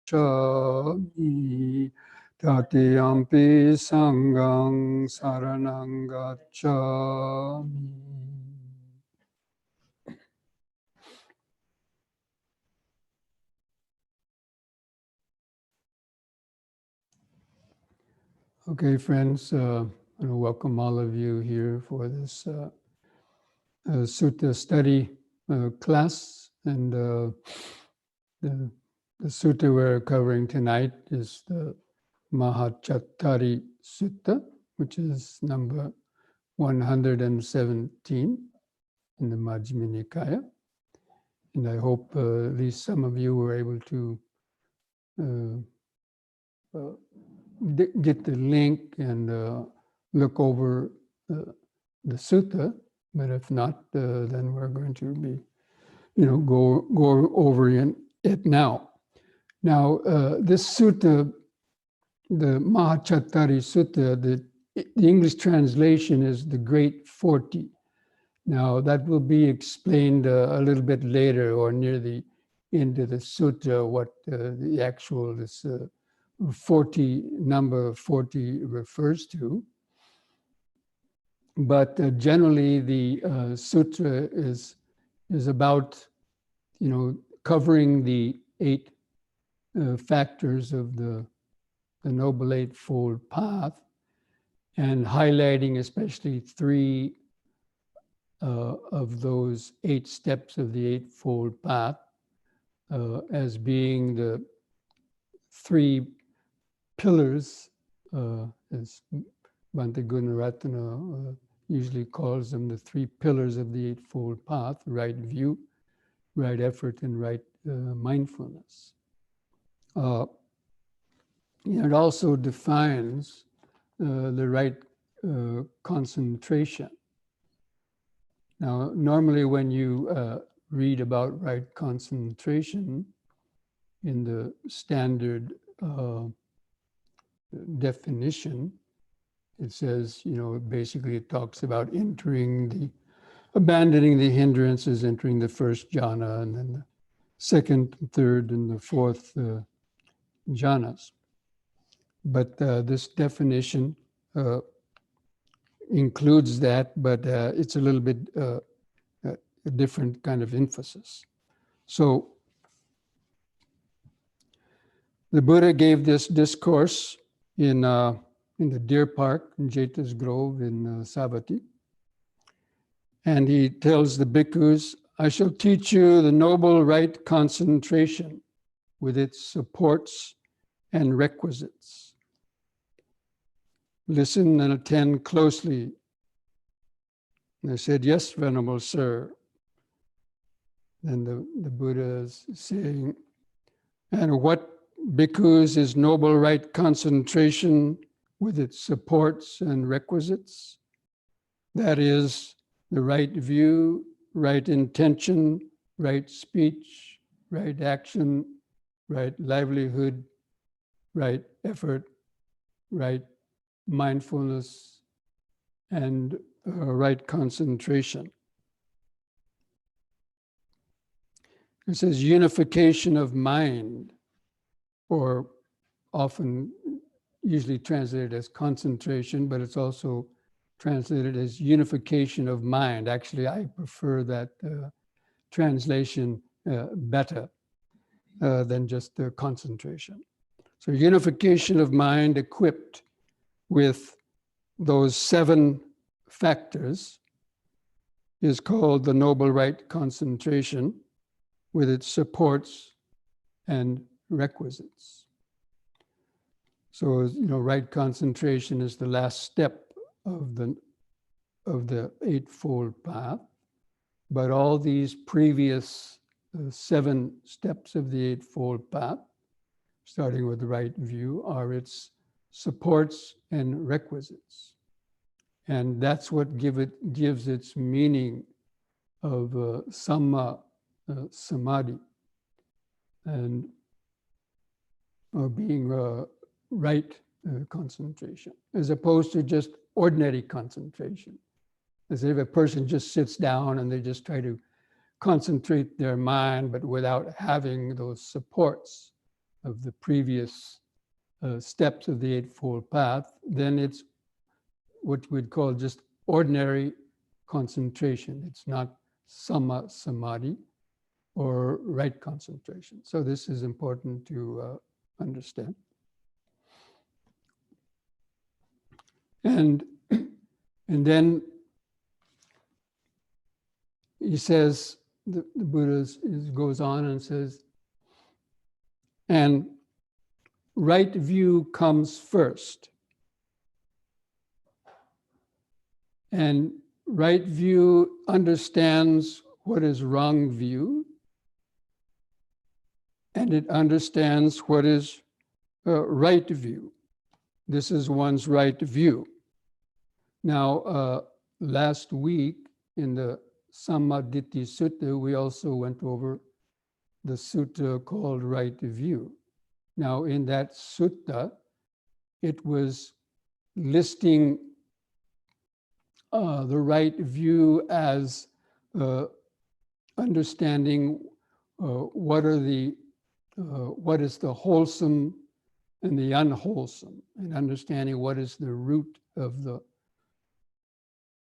gacchami tatiyampi sanghang saranang gacchami. Okay, friends, I want to welcome all of you here for this Sutta study class. And the Sutta we're covering tonight is the Maha-cattarisaka, which is number 117 in the Majjhima Nikaya. And I hope at least some of you were able to get the link and look over the sutta, but if not, then we're going to be, go over it now. Now, this sutta, the Maha-cattarisaka, the English translation is the Great 40. Now, that will be explained a little bit later or near the end of the sutta, what the actual this 40 number 40 refers to. But generally, the sutra is about, covering the 8 factors of the Noble Eightfold Path, and highlighting especially 3 of those 8 steps of the Eightfold Path as being the 3 pillars, as Bhante Gunaratana usually calls them, the 3 pillars of the Eightfold Path: right view, right effort, and right mindfulness. It also defines the right concentration. Now, normally when you read about right concentration in the standard definition, it says, basically it talks about abandoning the hindrances, entering the first jhana, and then the second, third, and the fourth jhanas. But this definition includes that, but it's a little bit a different kind of emphasis. So the Buddha gave this discourse in the deer park in Jeta's Grove in Savatthi. And he tells the bhikkhus, I shall teach you the noble right concentration with its supports and requisites. Listen and attend closely. And I said, yes, Venerable Sir. Then the Buddha is saying, and what, bhikkhus, is noble right concentration with its supports and requisites? That is, the right view, right intention, right speech, right action, right livelihood, right effort, right mindfulness, and right concentration. It says unification of mind, or often usually translated as concentration, but it's also translated as unification of mind. Actually, I prefer that translation better than just concentration. So unification of mind equipped with those 7 factors is called the noble right concentration with its supports and requisites. So, right concentration is the last step of the Eightfold Path, but all these previous 7 steps of the Eightfold Path, starting with the right view, are its supports and requisites. And that's what gives its meaning of samma samadhi, and being right concentration, as opposed to just ordinary concentration. As if a person just sits down and they just try to concentrate their mind, but without having those supports of the previous steps of the Eightfold Path, then it's what we'd call just ordinary concentration. It's not samma samadhi or right concentration. So this is important to understand. And then he says, the Buddha goes on and says, and right view comes first. And right view understands what is wrong view, and it understands what is right view. This is one's right view. Now, last week in the Sammaditthi Sutta, we also went over the sutta called Right View. Now, in that sutta, it was listing the right view as understanding what is the wholesome and the unwholesome, and understanding what is the root of the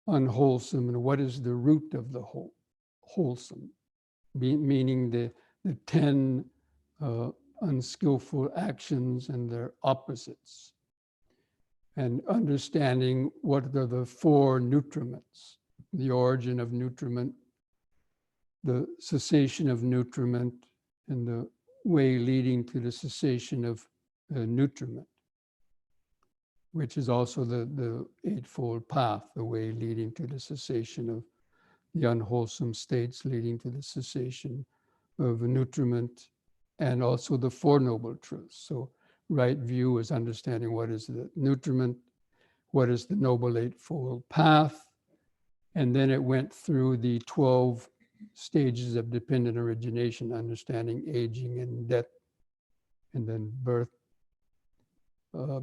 unwholesome and what is the root of the wholesome, meaning the 10 unskillful actions and their opposites, and understanding what are the 4 nutriments, the origin of nutriment, the cessation of nutriment, and the way leading to the cessation of nutriment, which is also the Eightfold Path, the way leading to the cessation of the unwholesome states, leading to the cessation of nutriment, and also the 4 Noble Truths. So right view is understanding what is the nutriment, what is the Noble Eightfold Path, and then it went through the 12 stages of dependent origination, understanding aging and death, and then birth,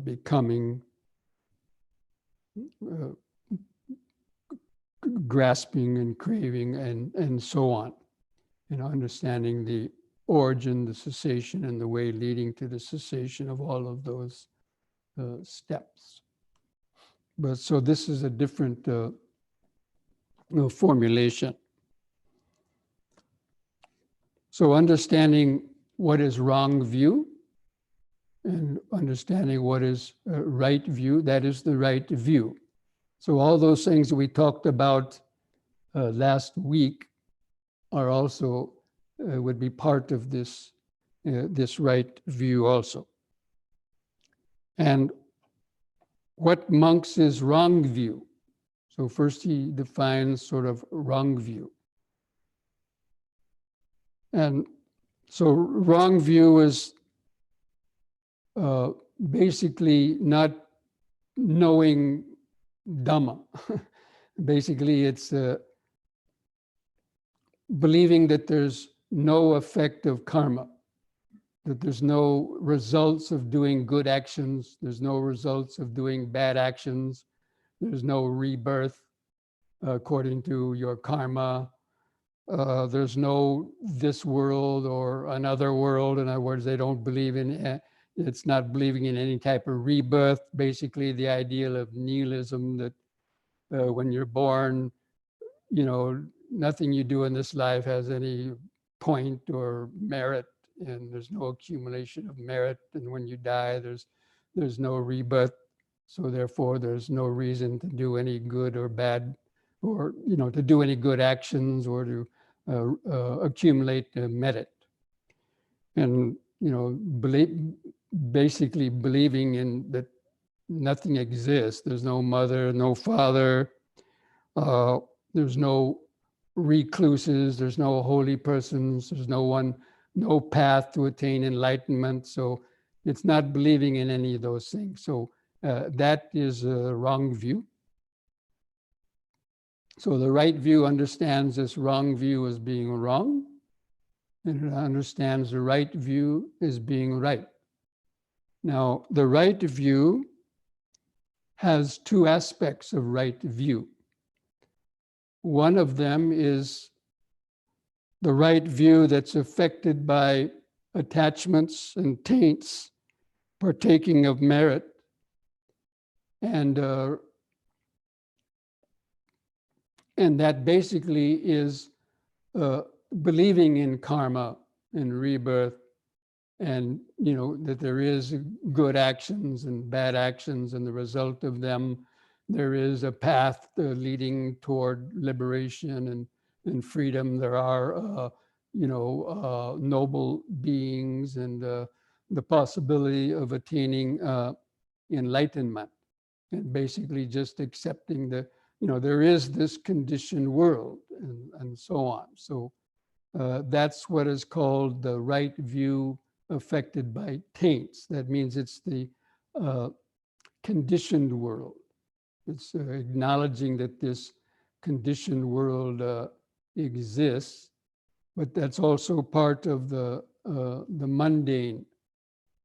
becoming, grasping and craving, and so on. Understanding the origin, the cessation, and the way leading to the cessation of all of those steps. But so this is a different formulation. So understanding what is wrong view and understanding what is right view, that is the right view. So all those things we talked about last week are also, would be part of this, this right view also. And what monks is wrong view? So first he defines sort of wrong view. And so wrong view is basically not knowing Dhamma. Basically, it's believing that there's no effect of karma, that there's no results of doing good actions, there's no results of doing bad actions, there's no rebirth according to your karma. There's no this world or another world. In other words, they don't believe in, it's not believing in any type of rebirth. Basically, the ideal of nihilism, that when you're born, nothing you do in this life has any point or merit, and there's no accumulation of merit. And when you die, there's no rebirth. So therefore, there's no reason to do any good or bad, or to do any good actions, or to accumulate merit. And basically believing in that nothing exists. There's no mother, no father. There's no recluses. There's no holy persons. There's no path to attain enlightenment. So it's not believing in any of those things. So that is a wrong view. So the right view understands this wrong view as being wrong, and it understands the right view as being right. Now, the right view has 2 aspects of right view. One of them is the right view that's affected by attachments and taints, partaking of merit, and that basically is believing in karma and rebirth, and that there is good actions and bad actions, and the result of them, there is a path leading toward liberation and freedom. There are noble beings, and the possibility of attaining enlightenment, and basically just accepting there is this conditioned world, and so on. So that's what is called the right view affected by taints. That means it's the conditioned world. It's acknowledging that this conditioned world exists, but that's also part of the mundane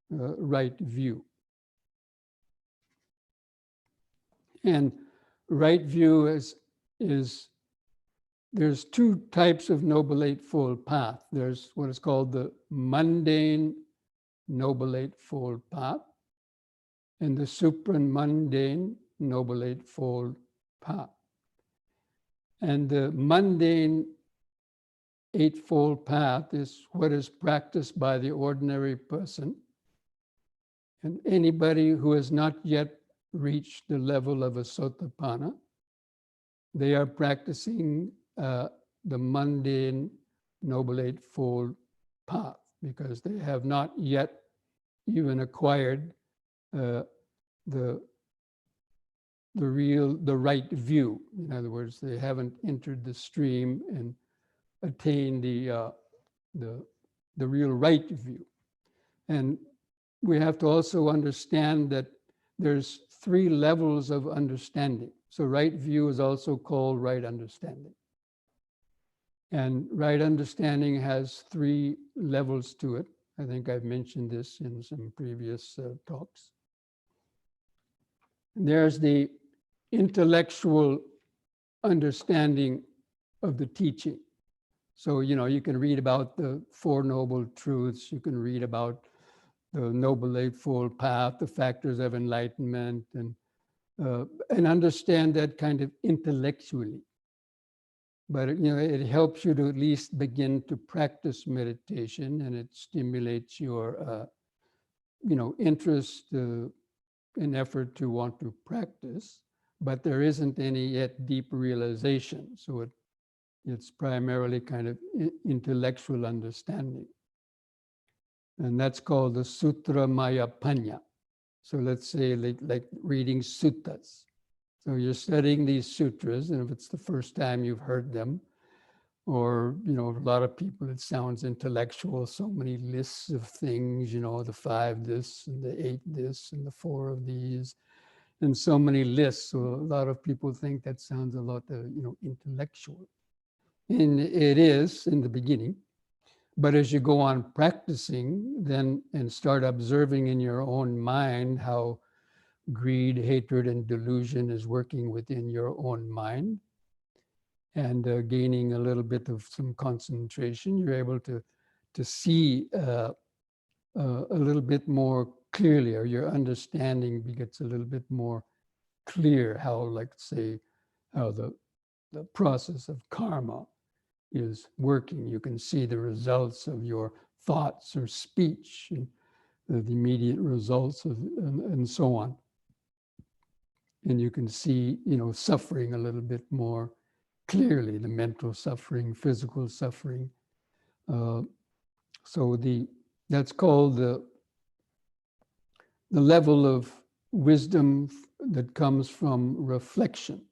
right view. And right view is there's two types of Noble Eightfold Path. There's what is called the mundane Noble Eightfold Path and the supramundane Noble Eightfold Path. And the mundane Eightfold Path is what is practiced by the ordinary person. And anybody who has not yet reached the level of a Sotapanna, they are practicing the mundane Noble Eightfold Path, because they have not yet even acquired the right view. In other words, they haven't entered the stream and attained the real right view. And we have to also understand that there's 3 levels of understanding. So right view is also called right understanding. And right understanding has 3 levels to it. I think I've mentioned this in some previous talks. There's the intellectual understanding of the teaching. So, you can read about the 4 Noble Truths, you can read about the Noble Eightfold Path, the factors of enlightenment, and understand that kind of intellectually. But it helps you to at least begin to practice meditation, and it stimulates your interest and effort to want to practice. But there isn't any yet deep realization, so it's primarily kind of intellectual understanding. And that's called the Sutra Maya Panya. So let's say like reading suttas. So you're studying these sutras, and if it's the first time you've heard them, or, a lot of people, it sounds intellectual, so many lists of things, the 5 this, and the 8 this, and the 4 of these, and so many lists. So a lot of people think that sounds a lot, intellectual. And it is in the beginning. But as you go on practicing then and start observing in your own mind how greed, hatred, and delusion is working within your own mind, and gaining a little bit of some concentration, you're able to see a little bit more clearly, or your understanding gets a little bit more clear how, like, say, how the process of karma is working. You can see the results of your thoughts or speech, and the immediate results of, and so on. And you can see, suffering a little bit more clearly, the mental suffering, physical suffering. So that's called the level of wisdom that comes from reflection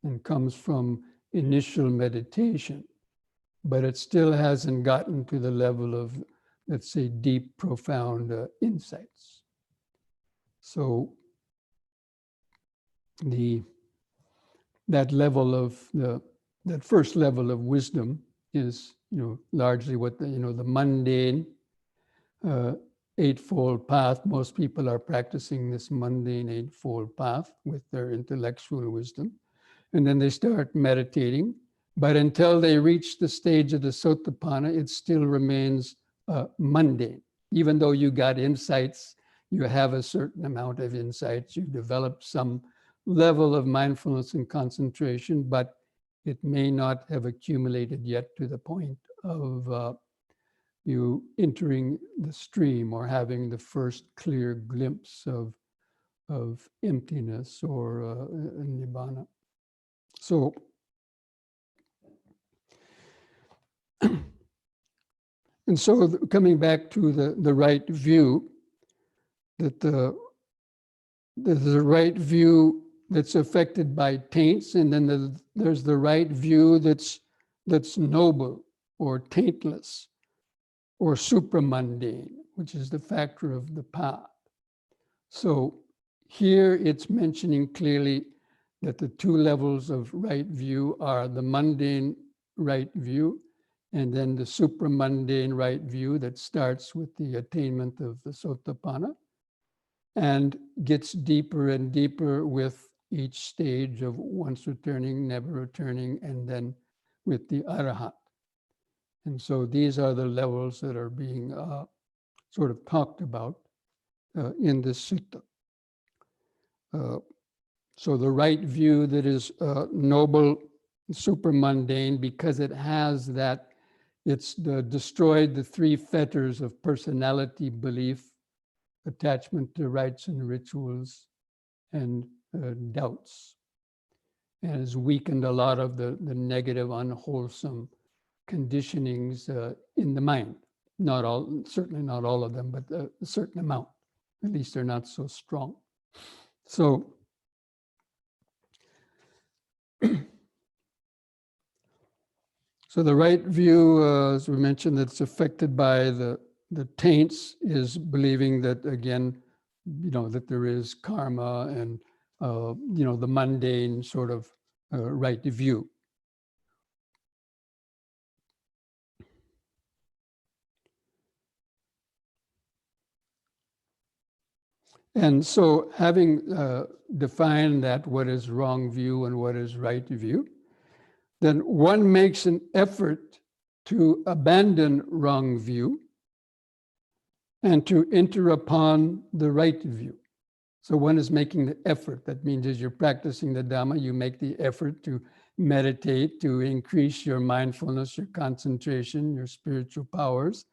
and comes from initial meditation. But it still hasn't gotten to the level of, let's say, deep, profound insights. So that level of that first level of wisdom is, largely what the mundane Eightfold Path. Most people are practicing this mundane Eightfold Path with their intellectual wisdom, and then they start meditating. But until they reach the stage of the Sotapanna, it still remains mundane. Even though you got insights, you have a certain amount of insights, you develop some level of mindfulness and concentration, but it may not have accumulated yet to the point of you entering the stream or having the first clear glimpse of emptiness or nibbana. So, and so coming back to the right view, that there's the right view that's affected by taints, and then there's the right view that's noble or taintless or supramundane, which is the factor of the path. So here it's mentioning clearly that the two levels of right view are the mundane right view and then the supramundane right view that starts with the attainment of the Sotapanna and gets deeper and deeper with each stage of once returning, never returning, and then with the Arahant. And so these are the levels that are being sort of talked about in this sutta. So the right view that is noble, supramundane, because it has that, it's destroyed the three fetters of personality belief, attachment to rites and rituals, and doubts, and has weakened a lot of the negative, unwholesome conditionings in the mind. Not all, certainly not all of them, but a certain amount. At least they're not so strong. So, so the right view, as we mentioned, that's affected by the taints is believing that, again, that there is karma and, the mundane sort of right view. And so having defined that, what is wrong view and what is right view, then one makes an effort to abandon wrong view and to enter upon the right view. So one is making the effort. That means as you're practicing the Dhamma, you make the effort to meditate, to increase your mindfulness, your concentration, your spiritual powers.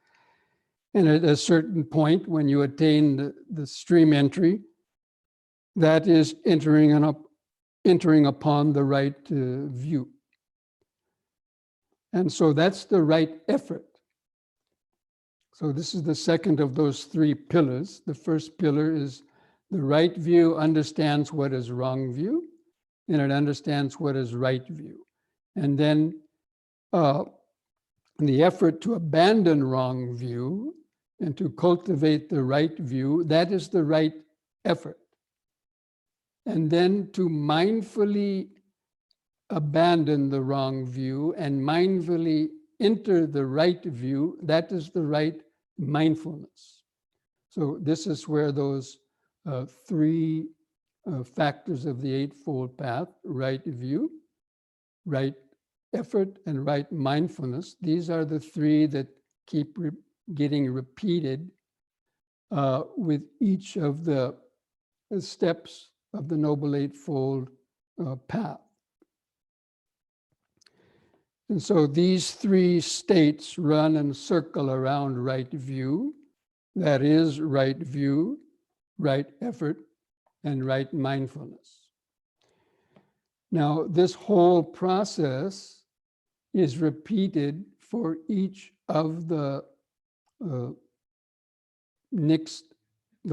And at a certain point, when you attain the stream entry, that is entering upon the right view. And so that's the right effort. So this is the second of those three pillars. The first pillar is the right view understands what is wrong view, and it understands what is right view. And then the effort to abandon wrong view and to cultivate the right view, that is the right effort. And then to mindfully abandon the wrong view and mindfully enter the right view, that is the right mindfulness. So this is where those three factors of the Eightfold Path, right view, right effort, and right mindfulness, these are the three that keep getting repeated with each of the steps of the Noble Eightfold Path. And so these three states run and circle around right view, that is right view, right effort, and right mindfulness. Now, this whole process is repeated for each of the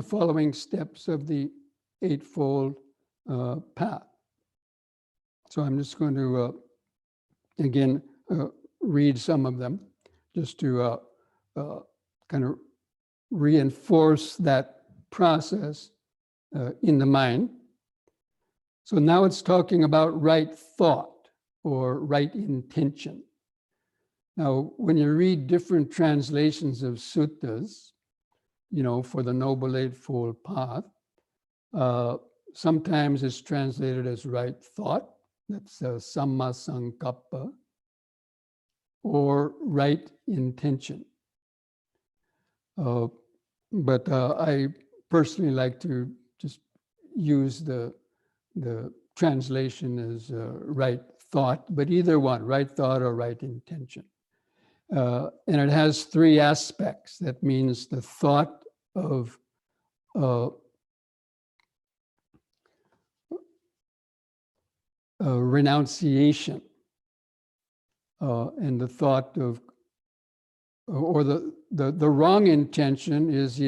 following steps of the Eightfold Path. So I'm just going to again read some of them just to kind of reinforce that process in the mind. So now it's talking about right thought or right intention. Now, when you read different translations of suttas, for the Noble Eightfold Path, sometimes it's translated as right thought, that's samma sankappa, or right intention. But I personally like to just use the translation as right thought, but either one, right thought or right intention. And it has three aspects. That means the thought of renunciation, and the thought of, or the wrong intention is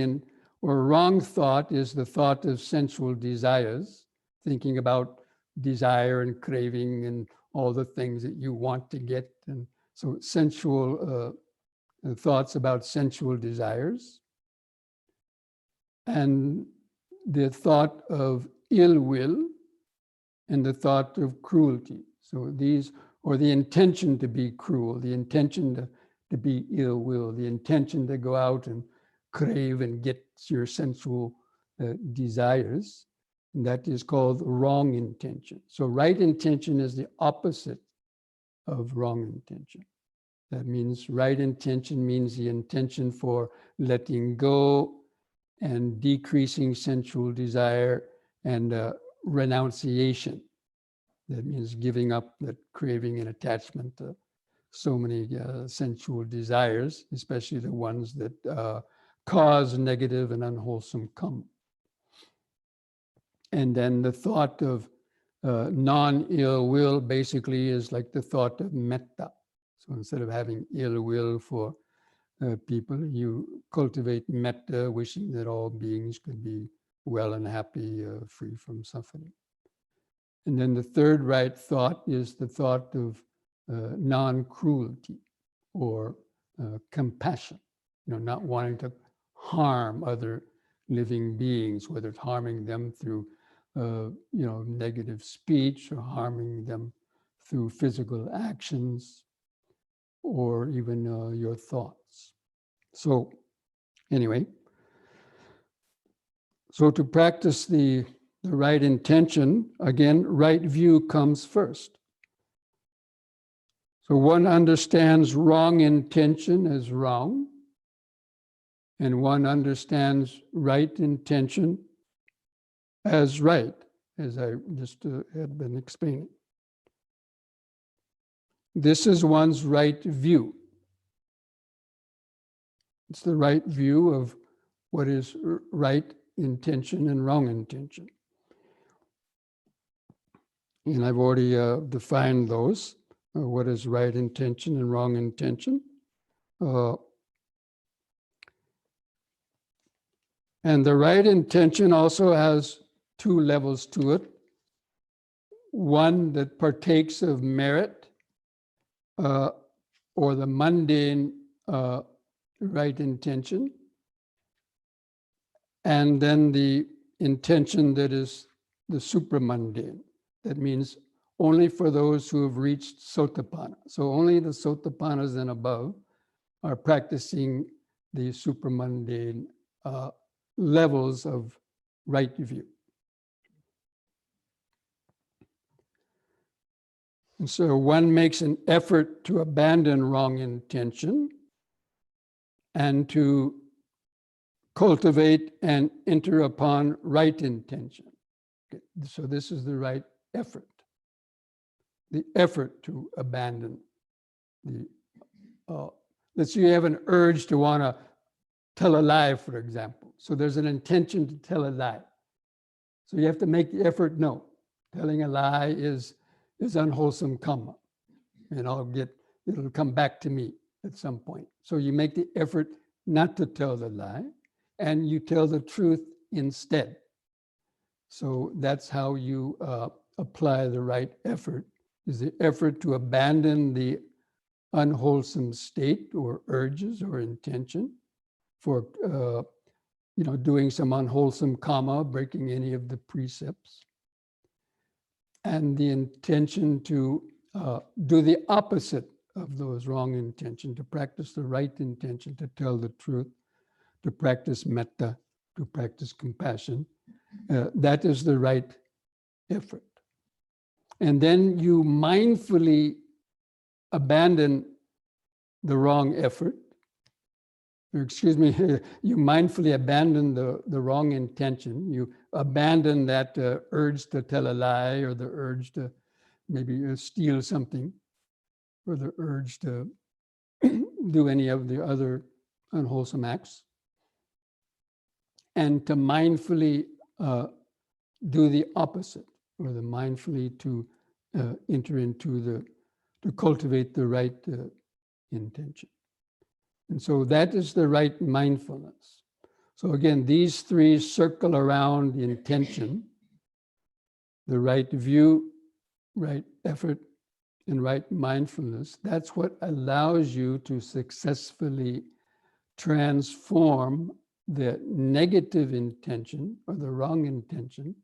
or wrong thought is the thought of sensual desires, thinking about desire and craving and all the things that you want to get. And so sensual thoughts about sensual desires. And the thought of ill will and the thought of cruelty. So these, or the intention to be cruel, the intention to be ill will, the intention to go out and crave and get your sensual desires. And that is called wrong intention. So right intention is the opposite of wrong intention. That means right intention means the intention for letting go and decreasing sensual desire and renunciation. That means giving up that craving and attachment to so many sensual desires, especially the ones that cause negative and unwholesome karma. And then the thought of non-ill will basically is like the thought of metta. So instead of having ill will for people, you cultivate metta, wishing that all beings could be well and happy, free from suffering. And then the third right thought is the thought of non-cruelty or compassion, not wanting to harm other living beings, whether it's harming them through negative speech or harming them through physical actions or even your thoughts. So anyway, so to practice the right intention, again, right view comes first. So one understands wrong intention as wrong, and one understands right intention as right, as I just had been explaining. This is one's right view. It's the right view of what is right intention and wrong intention. And I've already defined those, what is right intention and wrong intention. And the right intention also has two levels to it. One that partakes of merit, or the mundane right intention, and then the intention that is the supramundane. That means only for those who have reached Sotapanna. So only the Sotapannas and above are practicing the supramundane levels of right view. And so one makes an effort to abandon wrong intention and to cultivate and enter upon right intention. Okay. So this is the right effort. The effort to abandon the, let's say you have an urge to want to tell a lie, for example. So there's an intention to tell a lie. So you have to make the effort, no, telling a lie is unwholesome karma. And it'll come back to me at some point. So you make the effort not to tell the lie, and you tell the truth instead. So that's how you apply the right effort, is the effort to abandon the unwholesome state or urges or intention for doing some unwholesome karma, breaking any of the precepts, and the intention to do the opposite of those wrong intentions, to practice the right intention, to tell the truth, to practice metta, to practice compassion. That is the right effort. And then you mindfully abandon the wrong effort, excuse me, you mindfully abandon the wrong intention. You abandon that urge to tell a lie, or the urge to maybe steal something, or the urge to do any of the other unwholesome acts. And to mindfully do the opposite, or the mindfully to enter into to cultivate the right intention. And so that is the right mindfulness. So again, these three circle around intention: the right view, right effort, and right mindfulness. That's what allows you to successfully transform the negative intention, or the wrong intention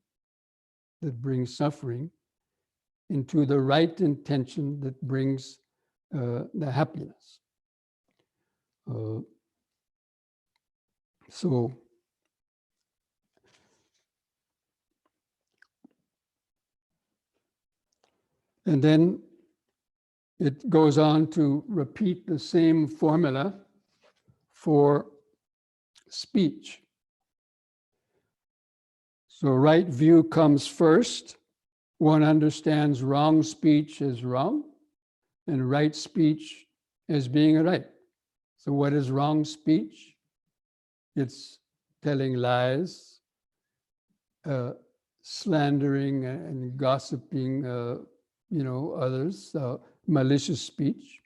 that brings suffering, into the right intention that brings the happiness. So and then it goes on to repeat the same formula for speech. So right view comes first. One understands wrong speech as wrong, and right speech as being right. So what is wrong speech? It's telling lies, slandering and gossiping, others, malicious speech,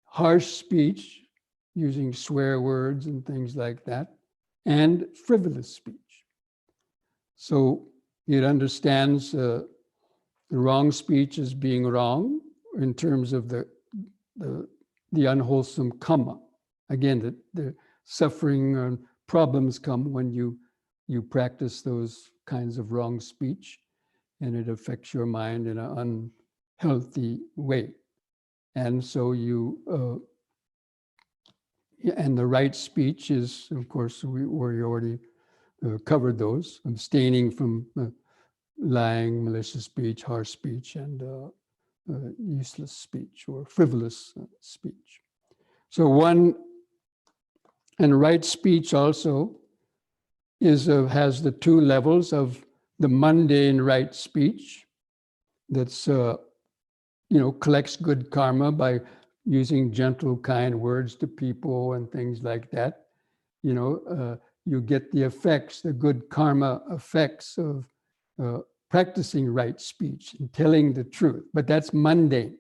harsh speech, using swear words and things like that, and frivolous speech. So it understands the wrong speech as being wrong in terms of the unwholesome karma. Again, the suffering and problems come when you practice those kinds of wrong speech, and it affects your mind in an unhealthy way. And so and the right speech is, of course, we already covered those: abstaining from lying, malicious speech, harsh speech, and useless speech or frivolous speech. So and right speech also has the two levels of the mundane right speech that's collects good karma by using gentle, kind words to people and things like that. You get the effects, the good karma effects of practicing right speech and telling the truth. But that's mundane.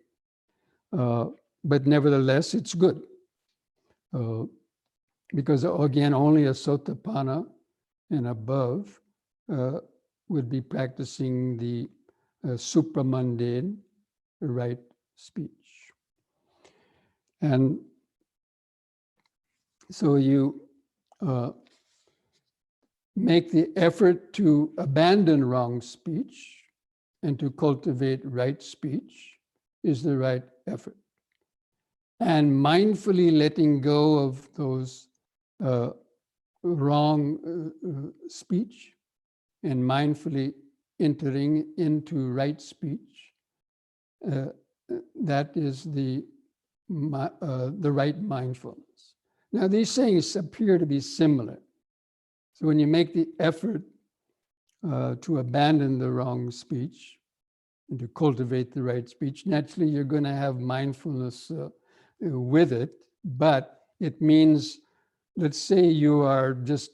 But nevertheless, it's good. Because again, only a Sotapanna and above would be practicing the supramundane right speech. And so you make the effort to abandon wrong speech and to cultivate right speech is the right effort. And mindfully letting go of those wrong speech and mindfully entering into right speech, that is the right mindfulness. Now, these things appear to be similar. So when you make the effort to abandon the wrong speech and to cultivate the right speech, naturally you're going to have mindfulness with it, but it means, let's say you are just,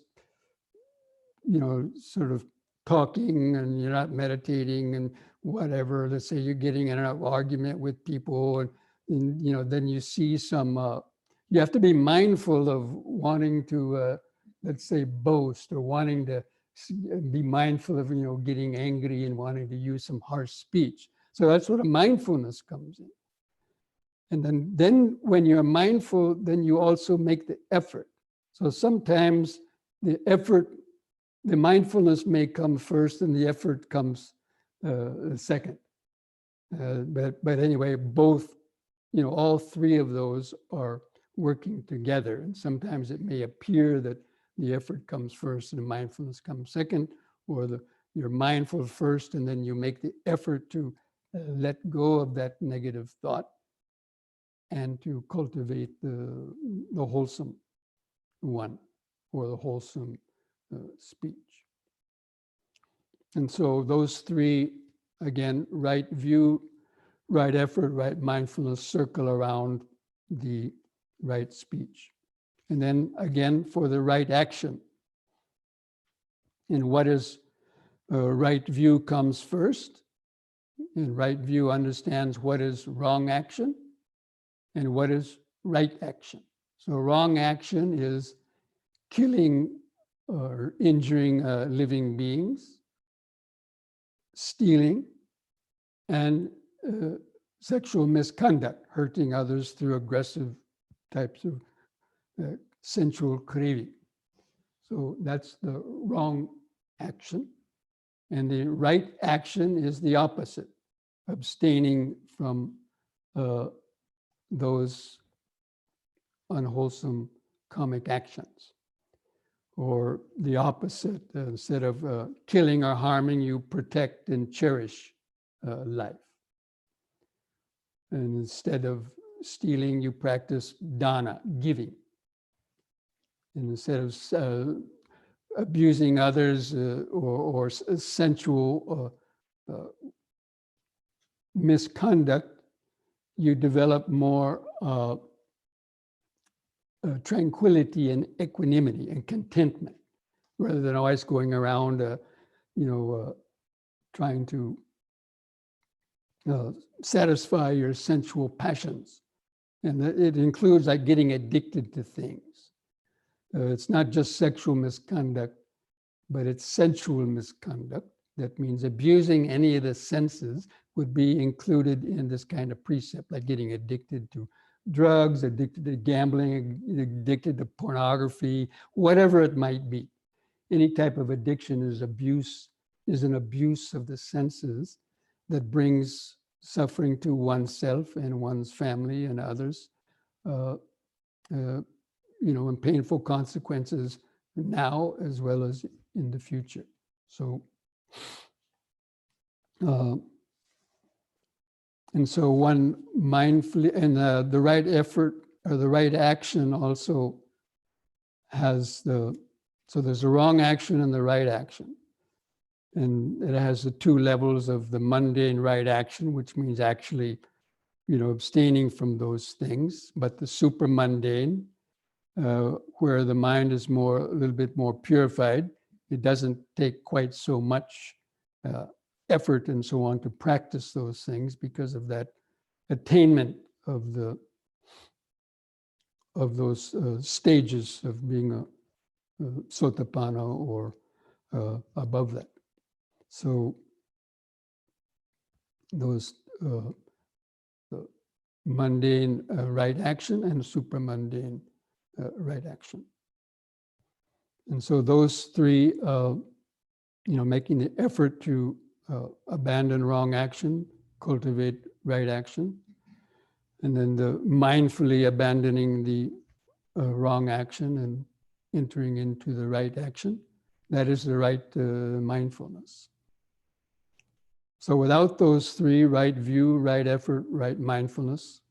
sort of talking and you're not meditating and whatever. Let's say you're getting in an argument with people and then you see some, you have to be mindful of wanting to, let's say, boast, or wanting to be mindful of, getting angry and wanting to use some harsh speech. So that's what a mindfulness comes in. And then when you're mindful, then you also make the effort. So sometimes the mindfulness may come first and the effort comes second. But anyway, both, all three of those are working together. And sometimes it may appear that the effort comes first and the mindfulness comes second, or you're mindful first and then you make the effort to let go of that negative thought and to cultivate the wholesome one, or the wholesome speech. And so those three, again, right view, right effort, right mindfulness, circle around the right speech. And then again, for the right action. And what is right view comes first. And right view understands what is wrong action and what is right action. So wrong action is killing or injuring living beings, stealing, and sexual misconduct, hurting others through aggressive types of sensual craving. So that's the wrong action. And the right action is the opposite, abstaining from those unwholesome karmic actions. Or the opposite, instead of killing or harming, you protect and cherish life. And instead of stealing, you practice dana, giving. And instead of abusing others or sensual misconduct, you develop more tranquility and equanimity and contentment, rather than always going around, trying to satisfy your sensual passions. And it includes like getting addicted to things. It's not just sexual misconduct, but it's sensual misconduct. That means abusing any of the senses would be included in this kind of precept, like getting addicted to drugs, addicted to gambling, addicted to pornography, whatever it might be. Any type of addiction is an abuse of the senses that brings suffering to oneself and one's family and others, and painful consequences now as well as in the future. So, and so one mindfully, and the right effort or the right action also has so there's a wrong action and the right action. And it has the two levels of the mundane right action, which means actually, abstaining from those things, but the super mundane, where the mind is a little bit more purified. It doesn't take quite so much effort and so on to practice those things because of that attainment of those stages of being a sotapanna or above that. So those mundane right action and super mundane right action. And so those three, making the effort to abandon wrong action, cultivate right action, and then the mindfully abandoning the wrong action and entering into the right action, that is the right mindfulness. So without those three, right view, right effort, right mindfulness,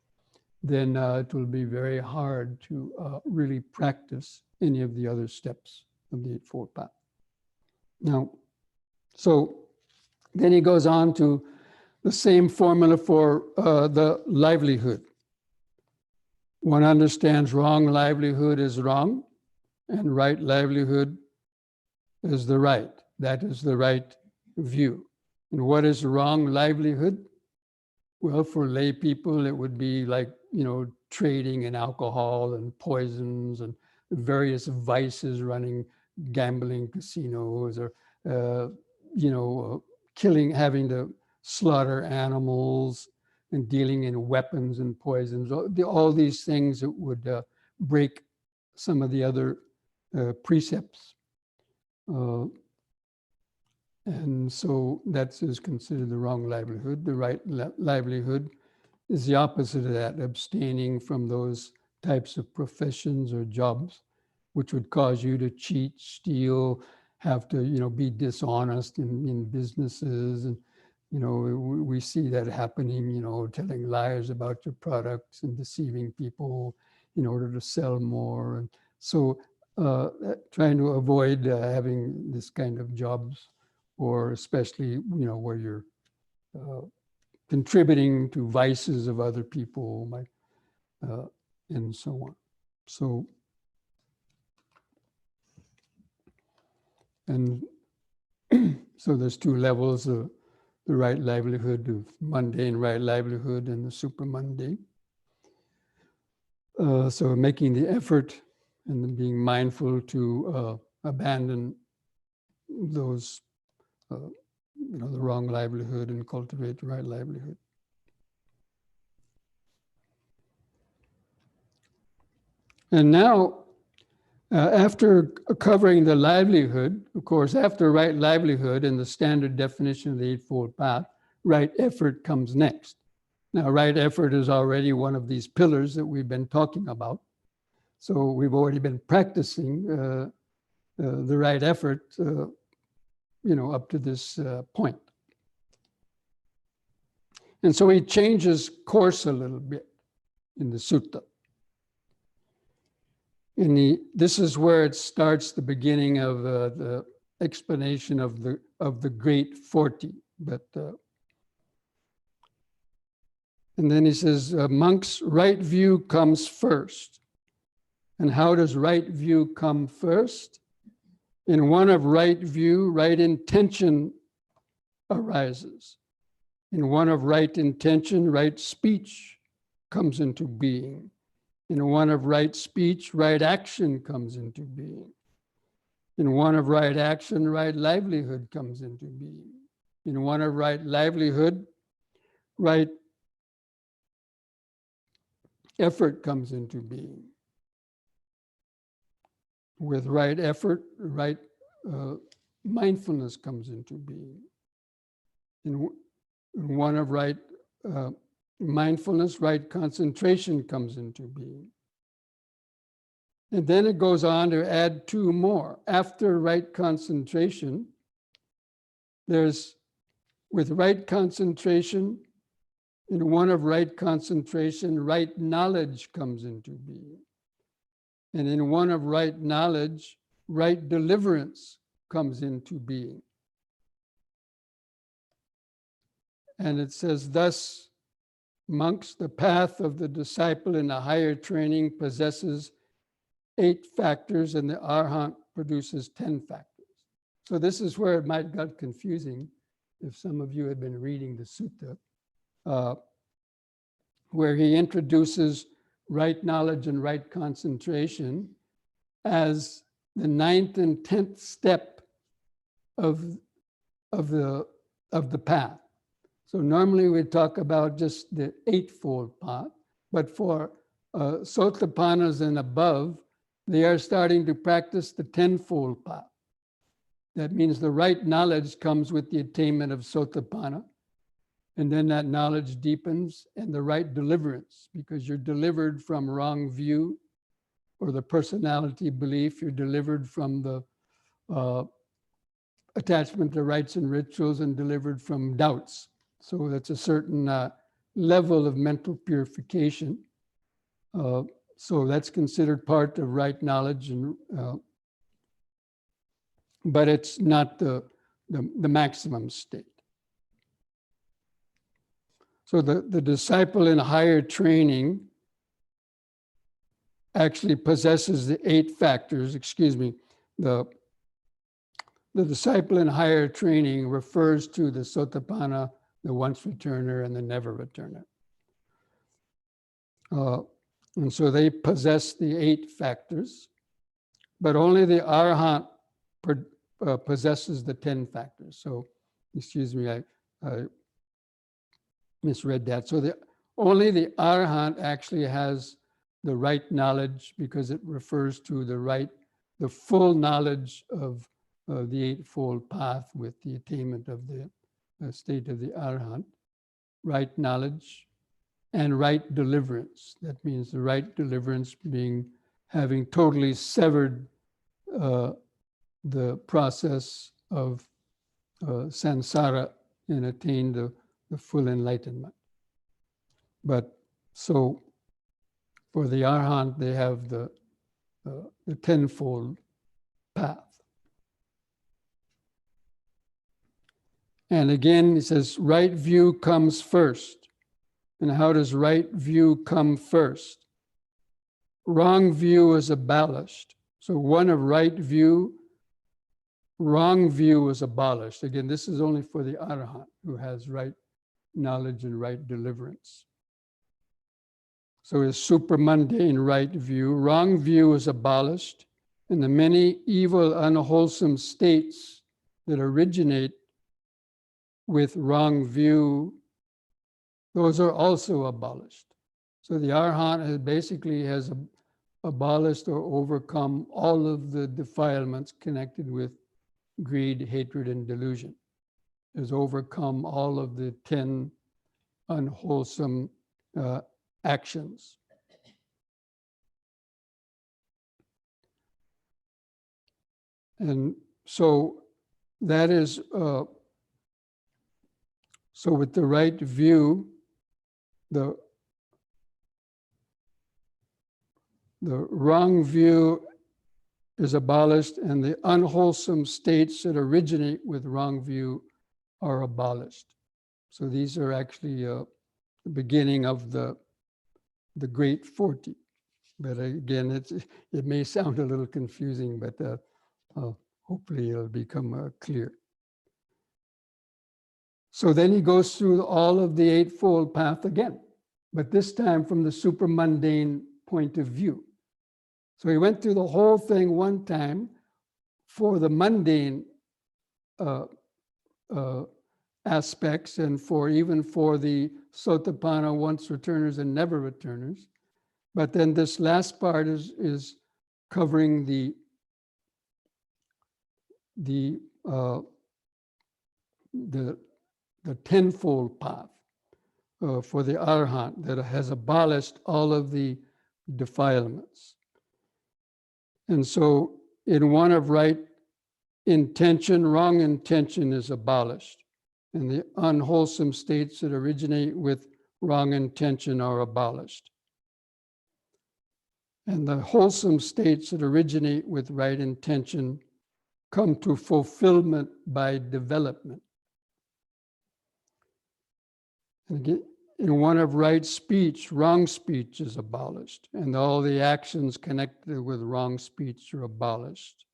then it will be very hard to really practice any of the other steps of the Eightfold Path. Now, so then he goes on to the same formula for the livelihood. One understands wrong livelihood is wrong, and right livelihood is the right. That is the right view. And what is wrong livelihood? Well, for lay people, it would be like, trading in alcohol and poisons and various vices, running gambling casinos, or, killing, having to slaughter animals and dealing in weapons and poisons. All these things that would break some of the other precepts. And so that is considered the wrong livelihood. The right livelihood is the opposite of that, abstaining from those types of professions or jobs which would cause you to cheat, steal, have to, be dishonest in businesses. And, we see that happening, telling lies about your products and deceiving people in order to sell more. And so trying to avoid having this kind of jobs, or especially, where you're contributing to vices of other people, and so on. So, and so there's two levels of the right livelihood, of mundane right livelihood and the super mundane. So making the effort and being mindful to abandon those, the wrong livelihood and cultivate the right livelihood. And now, after covering the livelihood, of course, after right livelihood and the standard definition of the Eightfold Path, right effort comes next. Now, right effort is already one of these pillars that we've been talking about. So we've already been practicing the right effort, up to this point. And so he changes course a little bit in the sutta. And this is where it starts the beginning of the explanation of the Great 40. But and then he says, monks, right view comes first. And how does right view come first? In one of right view, right intention arises. In one of right intention, right speech comes into being. In one of right speech, right action comes into being. In one of right action, right livelihood comes into being. In one of right livelihood, right effort comes into being. With right effort, right mindfulness comes into being. In one of right mindfulness, right concentration comes into being. And then it goes on to add two more. After right concentration, there's, with right concentration, in one of right concentration, right knowledge comes into being. And in one of right knowledge, right deliverance comes into being. And it says, thus, monks, the path of the disciple in a higher training possesses 8 factors, and the Arhat produces 10 factors. So this is where it might got confusing if some of you had been reading the sutta, where he introduces right knowledge and right concentration as the 9th and 10th step of the path. So normally we talk about just the Eightfold Path, but for Sotapannas and above, they are starting to practice the 10-fold path. That means the right knowledge comes with the attainment of Sotapanna, and then that knowledge deepens, and the right deliverance, because you're delivered from wrong view or the personality belief, you're delivered from the attachment to rites and rituals, and delivered from doubts. So that's a certain level of mental purification. So that's considered part of right knowledge, and but it's not the maximum state. So the disciple in higher training actually possesses the 8 factors, the disciple in higher training refers to the Sotapanna, the once returner, and the never returner. And so they possess the 8 factors, but only the Arhat possesses the 10 factors. So, I misread that. So only the Arhat actually has the right knowledge, because it refers to the full knowledge of the Eightfold Path with the attainment of the state of the Arhat, right knowledge, and right deliverance. That means the right deliverance being having totally severed the process of samsara and attained the full enlightenment. But so for the Arhat, they have the the tenfold path. And again, it says, right view comes first. And how does right view come first? Wrong view is abolished. So one of right view, wrong view is abolished. Again, this is only for the Arahant who has right knowledge and right deliverance. So his supramundane right view, wrong view is abolished, and the many evil, unwholesome states that originate with wrong view, those are also abolished. So the Arahant has abolished or overcome all of the defilements connected with greed, hatred, and delusion. Has overcome all of the 10 unwholesome actions. And so that is, so with the right view, the wrong view is abolished, and the unwholesome states that originate with wrong view are abolished. So these are actually the beginning of the Great 40. But again, it may sound a little confusing, but hopefully it'll become clear. So then he goes through all of the Eightfold Path again, but this time from the supramundane point of view. So he went through the whole thing one time for the mundane aspects, and even for the Sotapanna, once returners and never returners. But then this last part is covering the tenfold path for the Arahant that has abolished all of the defilements. And so in one of right intention, wrong intention is abolished. And the unwholesome states that originate with wrong intention are abolished. And the wholesome states that originate with right intention come to fulfillment by development. And again, in one of right speech, wrong speech is abolished, and all the actions connected with wrong speech are abolished.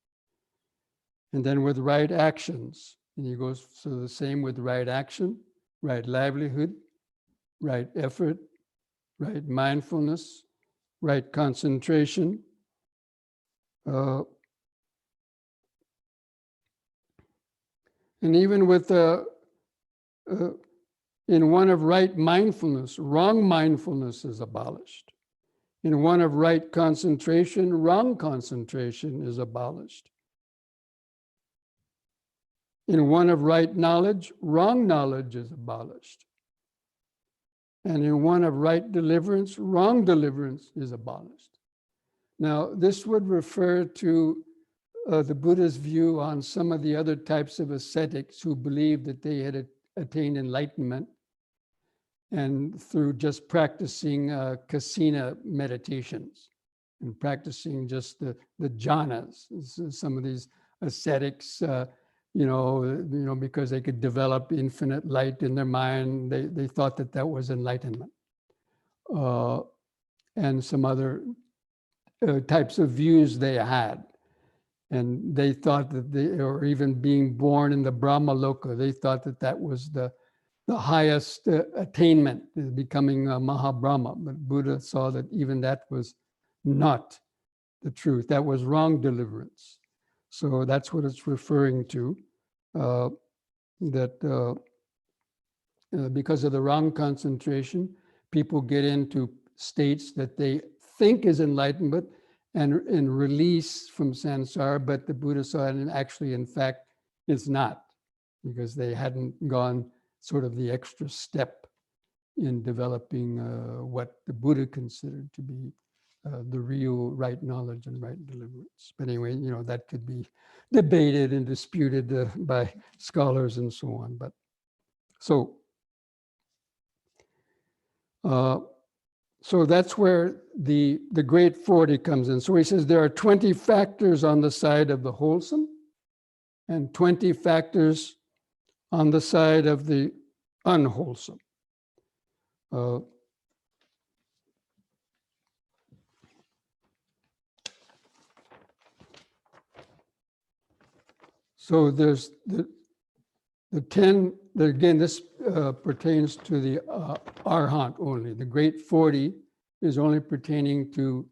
And then with right actions, and he goes through the same with right action, right livelihood, right effort, right mindfulness, right concentration. And even with in one of right mindfulness, wrong mindfulness is abolished. In one of right concentration, wrong concentration is abolished. In one of right knowledge, wrong knowledge is abolished. And in one of right deliverance, wrong deliverance is abolished. Now, this would refer to the Buddha's view on some of the other types of ascetics who believed that they had attained enlightenment, and through just practicing kasina meditations and practicing just the jhanas. Some of these ascetics, because they could develop infinite light in their mind, they thought that was enlightenment. And some other types of views they had. And they thought that or even being born in the Brahma Loka, they thought that was the highest attainment, becoming a Maha-Brahma. But Buddha saw that even that was not the truth. That was wrong deliverance. So that's what it's referring to, because of the wrong concentration, people get into states that they think is enlightenment and release from samsara, but the Buddha saw it, and actually, in fact, it's not, because they hadn't gone sort of the extra step in developing what the Buddha considered to be the real right knowledge and right deliverance. But anyway, that could be debated and disputed by scholars and so on. But so So that's where the great 40 comes in. So he says there are 20 factors on the side of the wholesome and 20 factors on the side of the unwholesome. So there's the 10, again, this pertains to the Arhat only. The great 40 is only pertaining to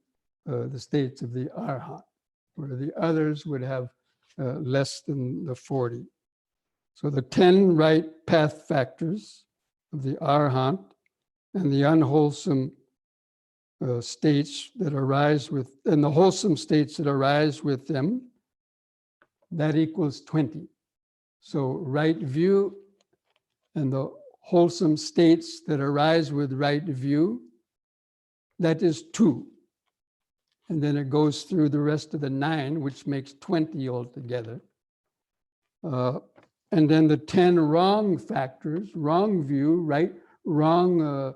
the states of the Arhat, where the others would have less than the 40. So the 10 right path factors of the Arhat and the unwholesome states that arise with, and the wholesome states that arise with them, that equals 20. So right view and the wholesome states that arise with right view, that is 2. And then it goes through the rest of the 9, which makes 20 altogether. And then the 10 wrong factors, wrong view, right, wrong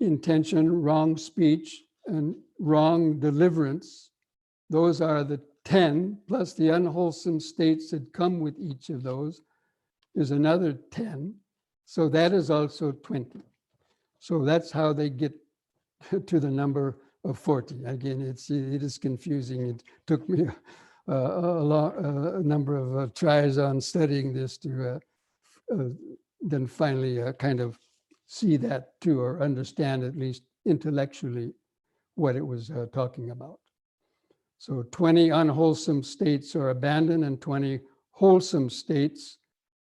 intention, wrong speech, and wrong deliverance. Those are the 10, plus the unwholesome states that come with each of those is another 10. So that is also 20. So that's how they get to the number of 40. Again, it is confusing. It took me a number of tries on studying this to then finally kind of see that too, or understand at least intellectually what it was talking about. So 20 unwholesome states are abandoned and 20 wholesome states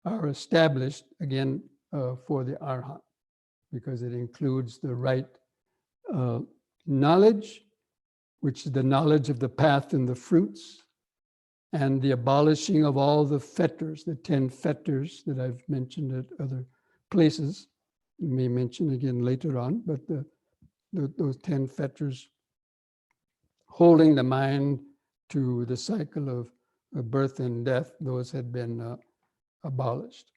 are established, again, for the Arhat, because it includes the right knowledge, which is the knowledge of the path and the fruits, and the abolishing of all the fetters, the 10 fetters that I've mentioned at other places. We may mention again later on, but those 10 fetters holding the mind to the cycle of birth and death, those had been abolished.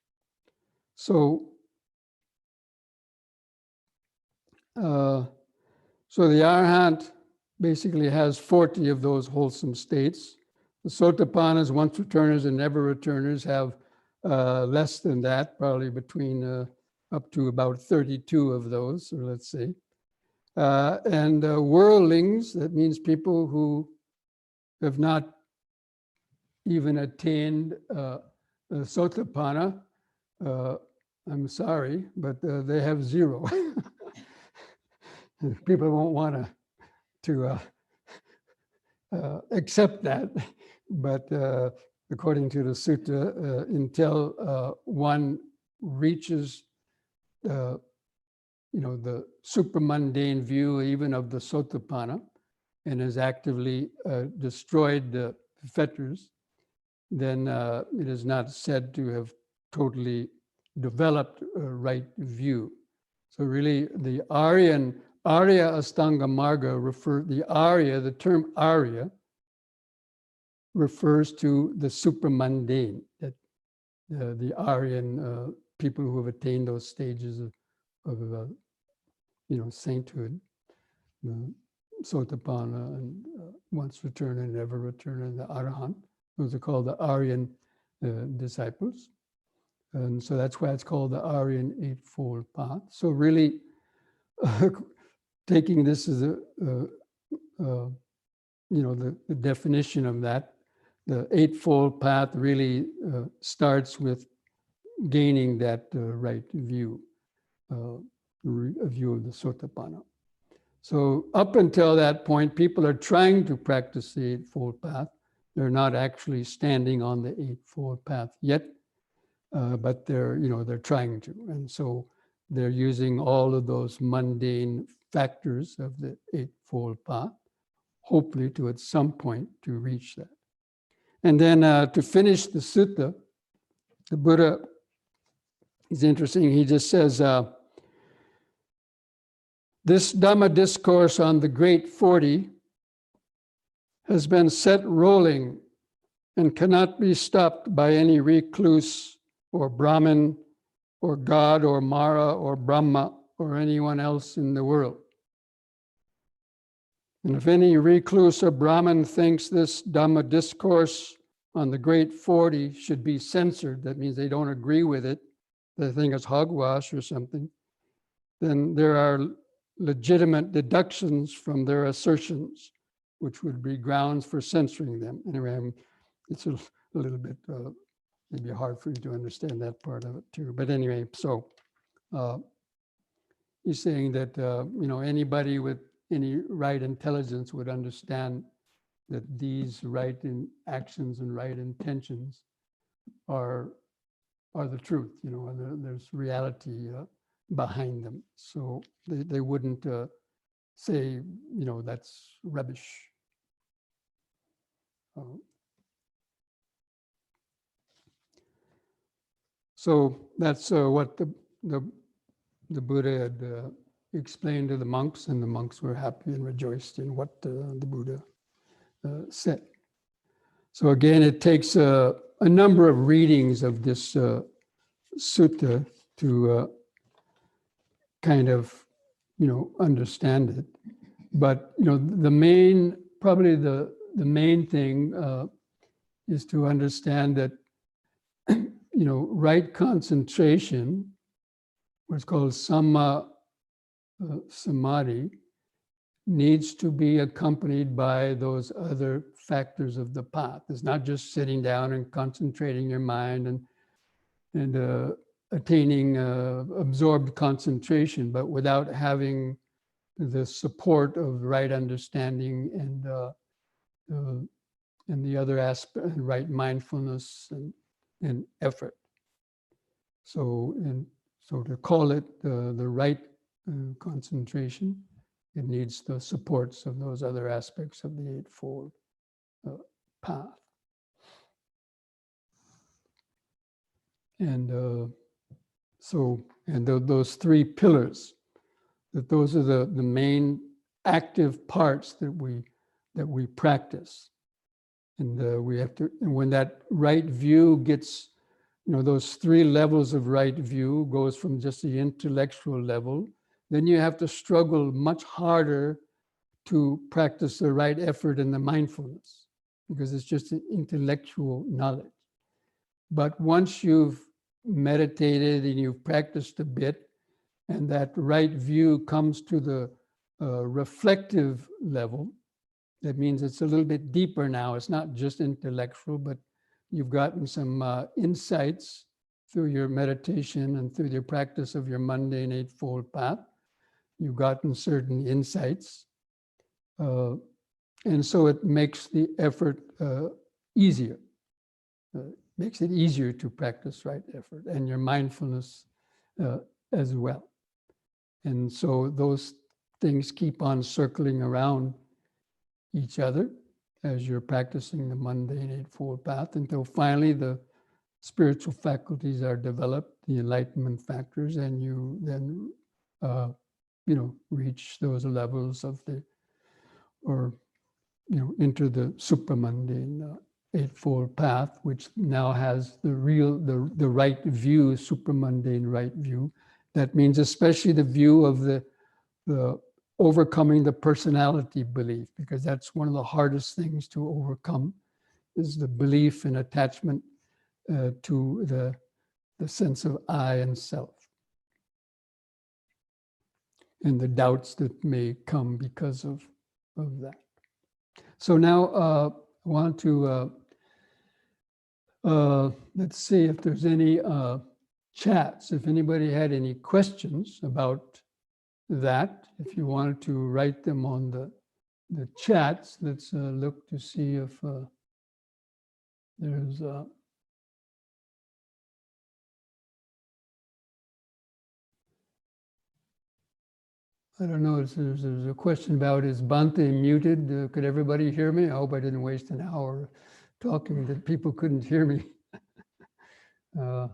So the Arhat basically has 40 of those wholesome states. The Sotapannas, once returners and never returners, have less than that, probably between up to about 32 of those, or let's say. And worldlings, that means people who have not even attained Sotapanna. I'm sorry, but they have 0. People won't want to accept that, but according to the sutta, until one reaches the supramundane view even of the Sotapanna and has actively destroyed the fetters, then it is not said to have totally developed a right view. So really the Arya Astanga Marga the term Arya refers to the supramundane, that the Aryan people who have attained those stages of sainthood, Sotapanna and once return and never return, and the Arahant. Those are called the Aryan disciples. And so that's why it's called the Aryan Eightfold Path. So really taking this as the definition of that, the Eightfold Path really starts with gaining that right view, a view of the Sotapanna. So up until that point, people are trying to practice the Eightfold Path. They're not actually standing on the Eightfold Path yet, but they're trying to. And so they're using all of those mundane factors of the Eightfold Path, hopefully to at some point to reach that. And then to finish the sutta, the Buddha is interesting. He just says, this Dhamma discourse on the Great 40 has been set rolling and cannot be stopped by any recluse or Brahmin or God or Mara or Brahma or anyone else in the world. And if any recluse or Brahmin thinks this Dhamma discourse on the Great 40 should be censored, that means they don't agree with it, they think it's hogwash or something, then there are legitimate deductions from their assertions, which would be grounds for censoring them. Anyway, it's a little bit maybe hard for you to understand that part of it too. But anyway, so he's saying that anybody with any right intelligence would understand that these right actions and right intentions are the truth. There's reality behind them. So they wouldn't say, that's rubbish. So that's what the Buddha had explained to the monks, and the monks were happy and rejoiced in what the Buddha said. So again, it takes a number of readings of this sutta to kind of, understand it. But probably the main thing is to understand that right concentration, what's called samma samadhi, needs to be accompanied by those other factors of the path. It's not just sitting down and concentrating your mind and attaining absorbed concentration, but without having the support of right understanding and the other aspect, right mindfulness and effort. So to call it the right concentration, it needs the supports of those other aspects of the Eightfold Path. And those three pillars, that those are the main active parts that we practice. And we have to, and when that right view gets, those three levels of right view goes from just the intellectual level, then you have to struggle much harder to practice the right effort and the mindfulness, because it's just an intellectual knowledge. But once you've meditated and you've practiced a bit, and that right view comes to the reflective level, that means it's a little bit deeper now. It's not just intellectual, but you've gotten some insights through your meditation and through your practice of your mundane Eightfold Path. You've gotten certain insights. And so it makes the effort easier. Makes it easier to practice right effort and your mindfulness as well. And so those things keep on circling around each other as you're practicing the mundane Eightfold Path until finally the spiritual faculties are developed, the enlightenment factors, and you then reach those levels of enter the supramundane Eightfold Path, which now has the right view, supramundane right view. That means especially the view of the overcoming the personality belief, because that's one of the hardest things to overcome, is the belief and attachment to the sense of I and self, and the doubts that may come because of that. So now I want to, let's see if there's any chats, if anybody had any questions about that. If you wanted to write them on the chats, let's look to see if there's I don't know, there's a question about, is Bhante muted? Could everybody hear me? I hope I didn't waste an hour talking that people couldn't hear me. Okay,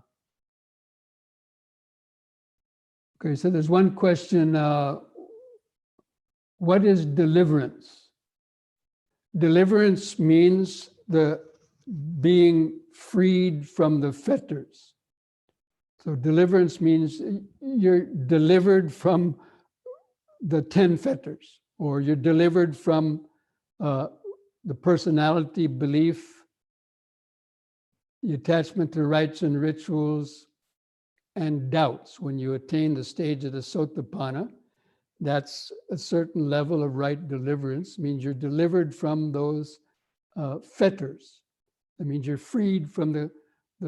so there's one question. What is deliverance? Deliverance means the being freed from the fetters. So deliverance means you're delivered from the 10 fetters, or you're delivered from the personality belief, the attachment to rites and rituals, and doubts. When you attain the stage of the Sotapanna, that's a certain level of right deliverance. It means you're delivered from those fetters. That means you're freed from the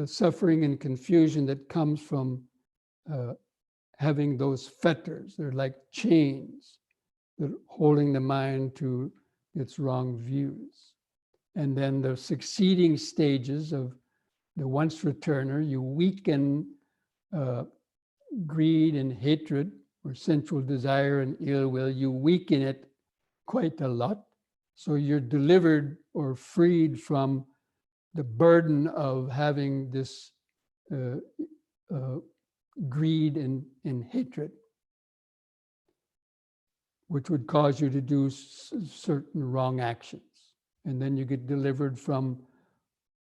suffering and confusion that comes from having those fetters. They're like chains that are holding the mind to its wrong views. And then the succeeding stages of the once returner, you weaken greed and hatred, or sensual desire and ill will. You weaken it quite a lot. So you're delivered or freed from the burden of having this greed and hatred, which would cause you to do certain wrong actions. And then you get delivered from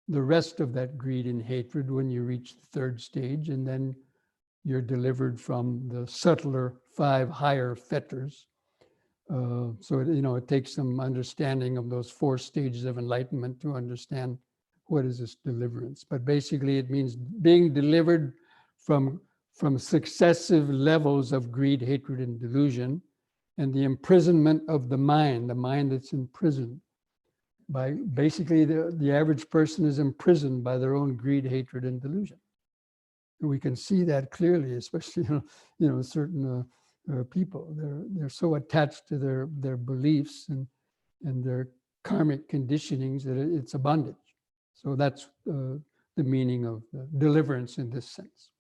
the rest of that greed and hatred when you reach the third stage, and then you're delivered from the subtler 5 higher fetters. So it takes some understanding of those 4 stages of enlightenment to understand what is this deliverance. But basically it means being delivered from successive levels of greed, hatred, and delusion, and the imprisonment of the mind that's imprisoned. By basically the average person is imprisoned by their own greed, hatred, and delusion. And we can see that clearly, especially certain people. They're so attached to their beliefs and their karmic conditionings that it's a bondage. So that's the meaning of deliverance in this sense.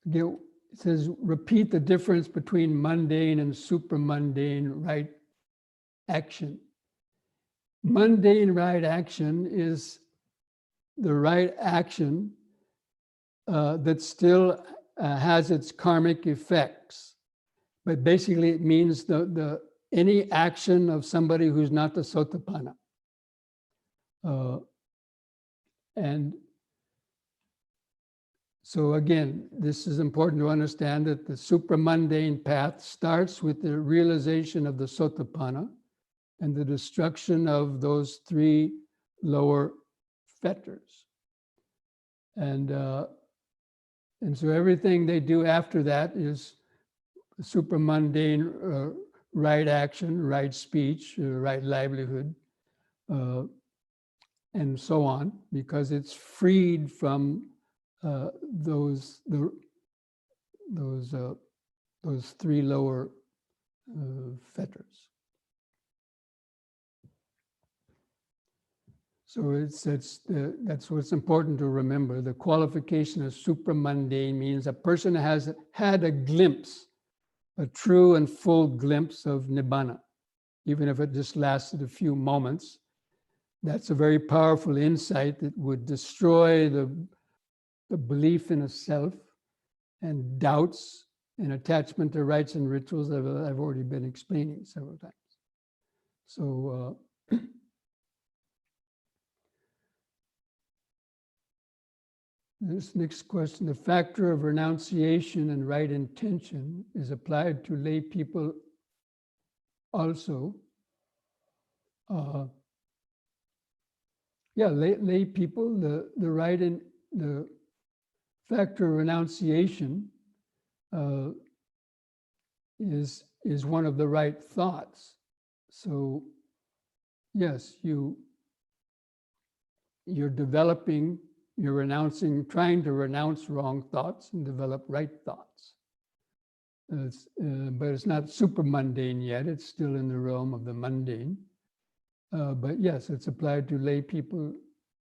It says, repeat the difference between mundane and supramundane right action. Mundane right action is the right action that still has its karmic effects. But basically it means any action of somebody who's not the Sotapanna. And so again, this is important to understand that the supramundane path starts with the realization of the Sotapanna and the destruction of those 3 lower fetters. And so everything they do after that is supramundane right action, right speech, right livelihood, and so on, because it's freed from those 3 lower fetters. So that's what's important to remember. The qualification of supramundane means a person has had a glimpse, a true and full glimpse of Nibbana, even if it just lasted a few moments. That's a very powerful insight that would destroy the belief in a self and doubts and attachment to rites and rituals that I've already been explaining several times. So this next question, the factor of renunciation and right intention is applied to lay people also. Lay people, the right in the factor of renunciation is one of the right thoughts. So yes, you're developing, you're renouncing, trying to renounce wrong thoughts and develop right thoughts. But it's not supramundane yet, it's still in the realm of the mundane. But yes, it's applied to lay people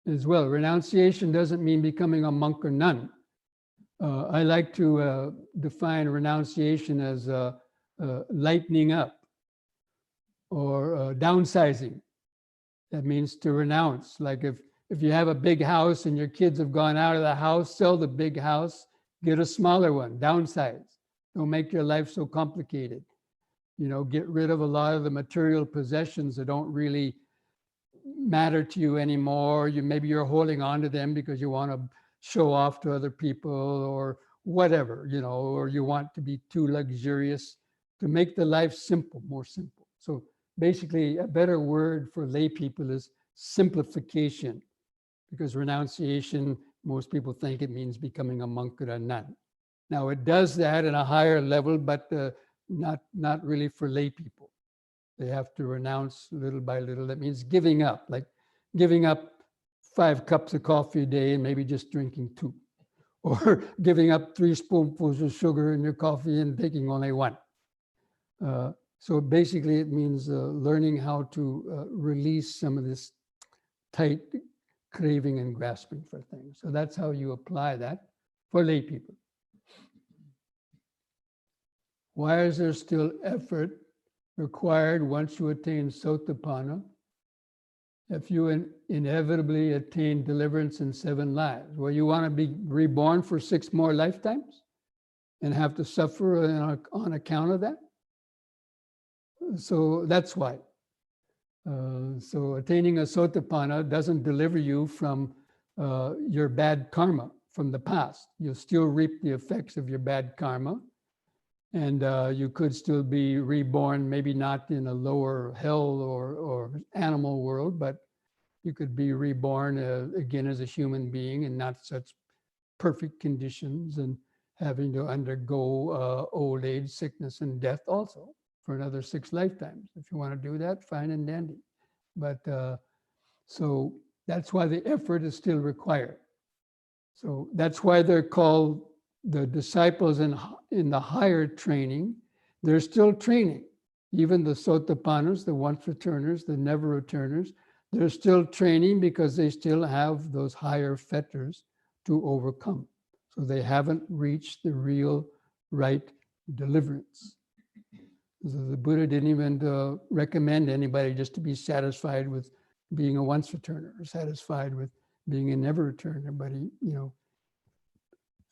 as well. Renunciation doesn't mean becoming a monk or nun. I like to define renunciation as lightening up or downsizing. That means to renounce. Like if you have a big house and your kids have gone out of the house, sell the big house get a smaller one, downsize. Don't make your life so complicated. You know, get rid of a lot of the material possessions that don't really matter to you anymore. Maybe you're holding on to them because you want to show off to other people or whatever, you know, or you want to be too luxurious, to make the life simple, more simple. So basically, a better word for lay people is simplification, because renunciation, most people think it means becoming a monk or a nun. Now, it does that at a higher level, but not really for lay people. They have to renounce little by little. That means giving up, like giving up 5 cups of coffee a day and maybe just drinking 2, or giving up 3 spoonfuls of sugar in your coffee and taking only 1. So basically, it means learning how to release some of this tight craving and grasping for things. So that's how you apply that for lay people. Why is there still effort required once you attain Sotapanna if you inevitably attain deliverance in 7 lives? Well, you want to be reborn for 6 more lifetimes and have to suffer on account of that? So that's why. So attaining a Sotapanna doesn't deliver you from your bad karma from the past. You'll still reap the effects of your bad karma, and you could still be reborn, maybe not in a lower hell or animal world, but you could be reborn again as a human being in not such perfect conditions and having to undergo old age, sickness, and death also for another 6 lifetimes. If you want to do that, fine and dandy. But so that's why the effort is still required. So that's why they're called the disciples in the higher training. They're still training. Even the Sotapannas, the once returners, the never returners, they're still training because they still have those higher fetters to overcome. So they haven't reached the real right deliverance. So the Buddha didn't even recommend anybody just to be satisfied with being a once returner or satisfied with being a never returner, but he, you know,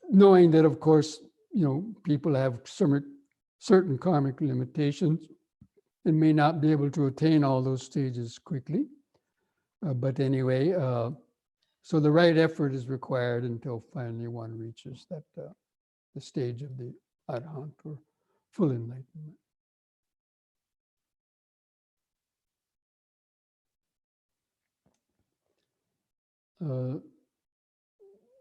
knowing that, of course, you know, people have certain karmic limitations and may not be able to attain all those stages quickly. But anyway, so the right effort is required until finally one reaches that the stage of the Arhat or full enlightenment.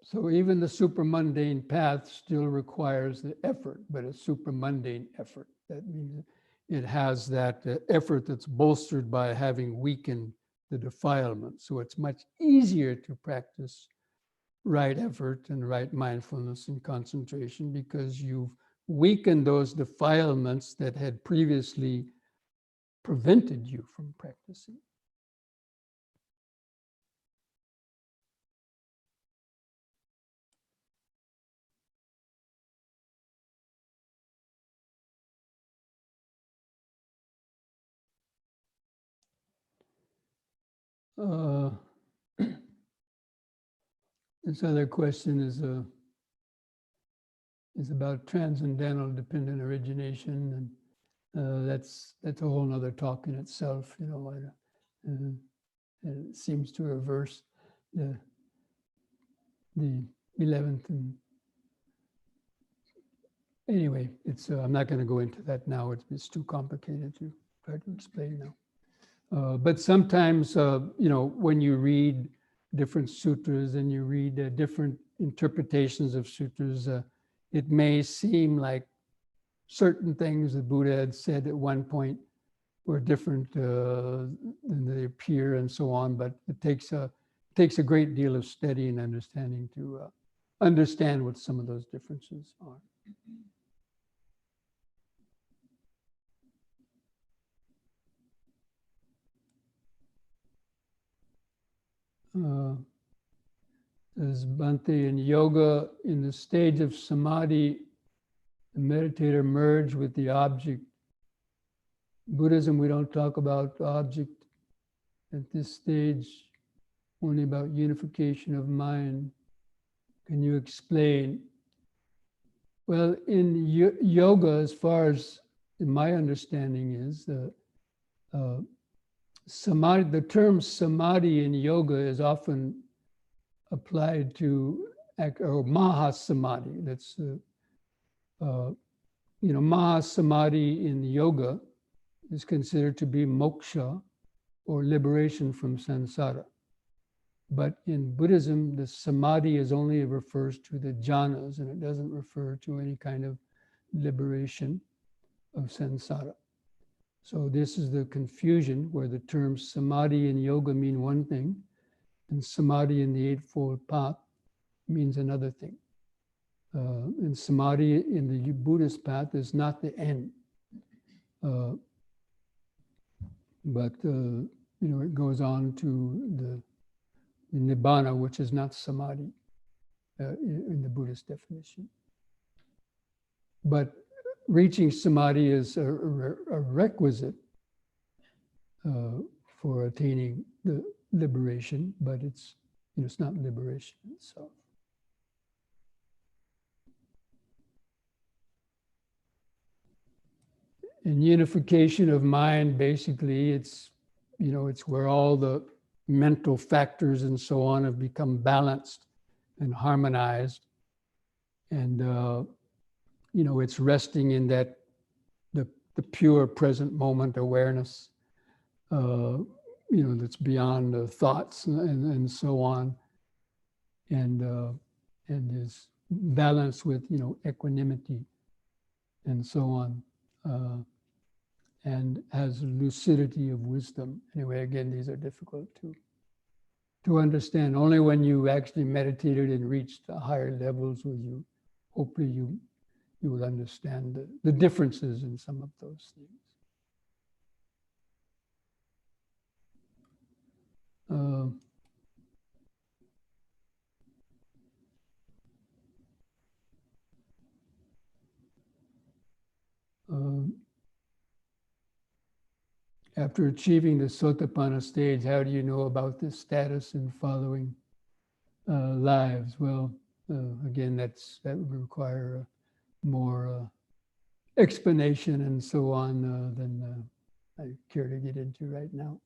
So even the supramundane path still requires the effort, but a supramundane effort. That means it has that effort that's bolstered by having weakened the defilement. So it's much easier to practice right effort and right mindfulness and concentration because you've weakened those defilements that had previously prevented you from practicing. This other question is about transcendental dependent origination, and that's a whole nother talk in itself. You know, and it seems to reverse the 11th. And anyway, it's I'm not going to go into that now. It's too complicated to try to explain now. But sometimes, you know, when you read different sutras and you read different interpretations of sutras, it may seem like certain things the Buddha had said at one point were different than they appear and so on, but it takes a great deal of study and understanding to understand what some of those differences are. Says Bhante, in yoga, in the stage of samadhi, the meditator merge with the object. Buddhism, we don't talk about object at this stage, only about unification of mind. Can you explain Well, in yoga, as far as my understanding is, samadhi, the term samadhi in yoga is often applied to, or Maha-samadhi. That's, Maha-samadhi in yoga is considered to be moksha, or liberation from samsara. But in Buddhism, the samadhi only refers to the jhanas, and it doesn't refer to any kind of liberation of samsara. So this is the confusion, where the terms samadhi in yoga mean one thing, and samadhi in the Eightfold Path means another thing. And samadhi in the Buddhist path is not the end, but it goes on to the nibbana, which is not samadhi in the Buddhist definition. But reaching samadhi is a requisite for attaining the liberation, but it's not liberation itself. In unification of mind, basically, it's where all the mental factors and so on have become balanced and harmonized, and it's resting in that the pure present moment awareness, that's beyond the thoughts and so on, and is balanced with equanimity and so on, and has lucidity of wisdom. Anyway, again, these are difficult to understand. Only when you actually meditated and reached the higher levels will you, hopefully you will understand the differences in some of those things. After achieving the Sotapanna stage, how do you know about this status in following lives? Well, again, that would require more explanation and so on than I care to get into right now.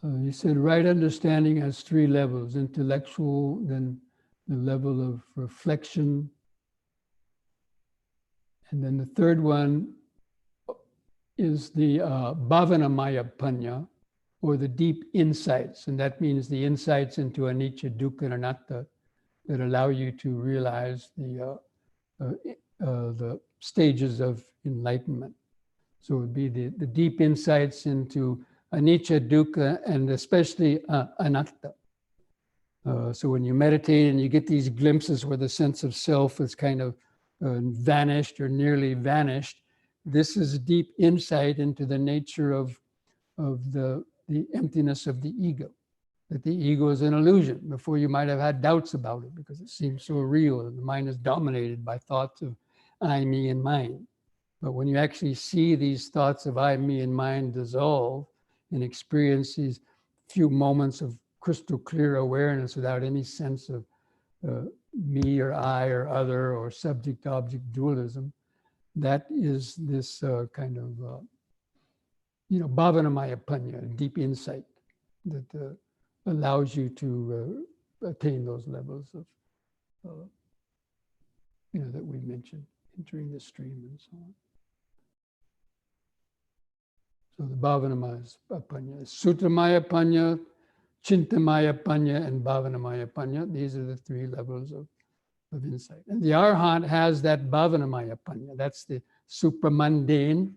You said right understanding has 3 levels: intellectual, then the level of reflection, and then the third one is the bhavanamaya panya, or the deep insights. And that means the insights into anicca, dukkha, and anatta that allow you to realize the stages of enlightenment. So it would be the deep insights into anicca, dukkha, and especially anatta. So when you meditate and you get these glimpses where the sense of self is kind of vanished or nearly vanished, this is deep insight into the nature of the emptiness of the ego, that the ego is an illusion. Before, you might have had doubts about it because it seems so real, and the mind is dominated by thoughts of I, me, and mine. But when you actually see these thoughts of I, me, and mine dissolve and experience these few moments of crystal clear awareness without any sense of me or I or other or subject-object dualism, that is this kind of bhavanamaya panya, deep insight that allows you to attain those levels of, that we mentioned, entering the stream and so on. So the bhavanamaya panya, sutramaya panya, chintamaya panya, and bhavanamaya panya. These are the 3 levels of insight. And the arhat has that bhavanamaya panya. That's the supramundane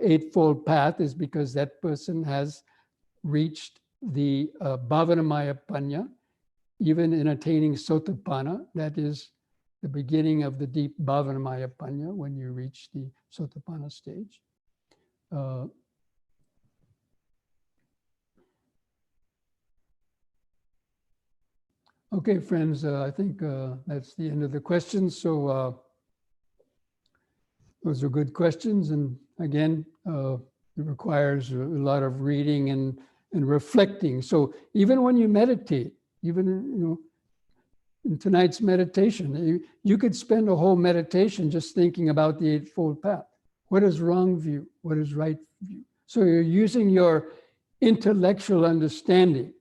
Eightfold Path, is because that person has reached the bhavanamaya panya, even in attaining sotapanna. That is the beginning of the deep bhavanamaya panya when you reach the sotapanna stage. Okay, friends, I think that's the end of the questions. So those are good questions. And again, it requires a lot of reading and and reflecting. So even when you meditate, even in tonight's meditation, you could spend a whole meditation just thinking about the Eightfold Path. What is wrong view? What is right view? So you're using your intellectual understanding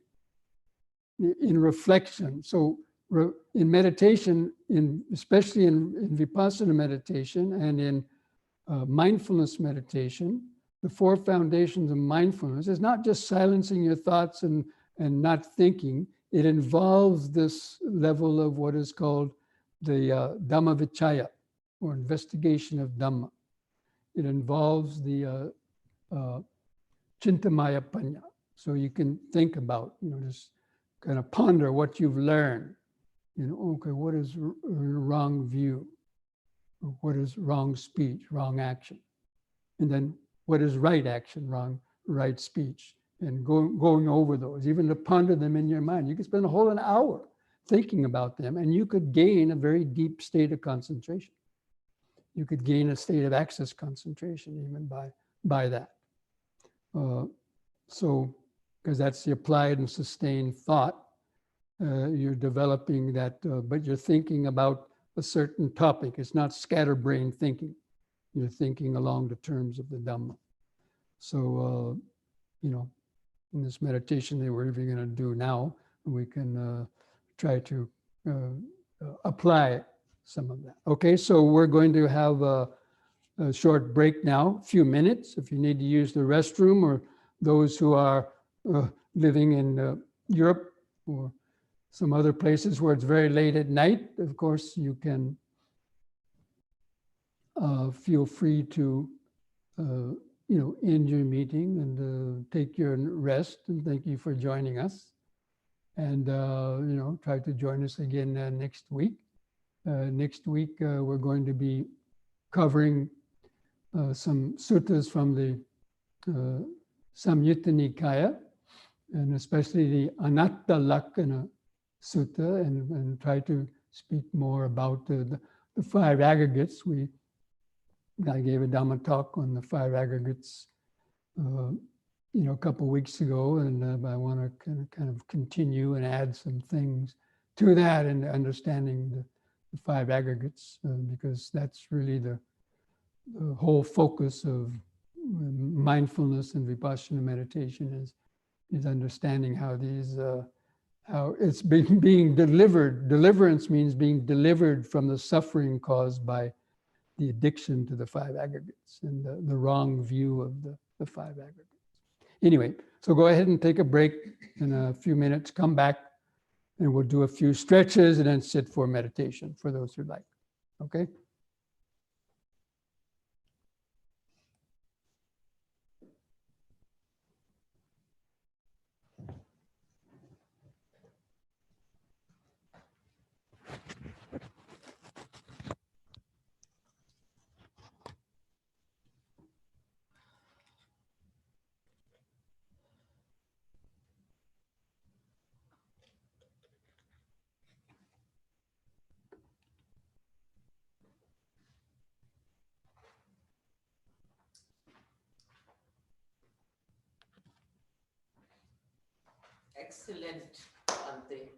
in reflection. So in meditation, especially in Vipassana meditation and in mindfulness meditation, the four foundations of mindfulness is not just silencing your thoughts and not thinking. It involves this level of what is called the Dhamma Vichaya, or investigation of Dhamma. It involves the Chintamaya Panya. So you can think about, just kind of ponder what you've learned. Okay, what is wrong view? Or what is wrong speech, wrong action? And then what is right action, right speech? And going over those, even to ponder them in your mind. You could spend a whole an hour thinking about them, and you could gain a very deep state of concentration. You could gain a state of access concentration even by that. So, because that's the applied and sustained thought, you're developing that, but you're thinking about a certain topic. It's not scatterbrain thinking. You're thinking along the terms of the Dhamma. So, in this meditation that we're even going to do now, we can try to apply some of that. Okay, so we're going to have a short break now, a few minutes. If you need to use the restroom, or those who are living in Europe or some other places where it's very late at night, of course, you can feel free to end your meeting and take your rest. And thank you for joining us. And try to join us again next week. Next week we're going to be covering some suttas from the Samyutta Nikaya, and especially the Anatta Lakkhana Sutta, and try to speak more about the five aggregates. I gave a Dhamma talk on the five aggregates, a couple of weeks ago, and I want to kind of continue and add some things to that and understanding the five aggregates, because that's really the whole focus of mindfulness and Vipassana meditation is understanding how these, how it's being delivered. Deliverance means being delivered from the suffering caused by the addiction to the five aggregates and the wrong view of the five aggregates. Anyway, so go ahead and take a break in a few minutes, come back, and we'll do a few stretches and then sit for meditation for those who like. Okay? Excellent, Bhante.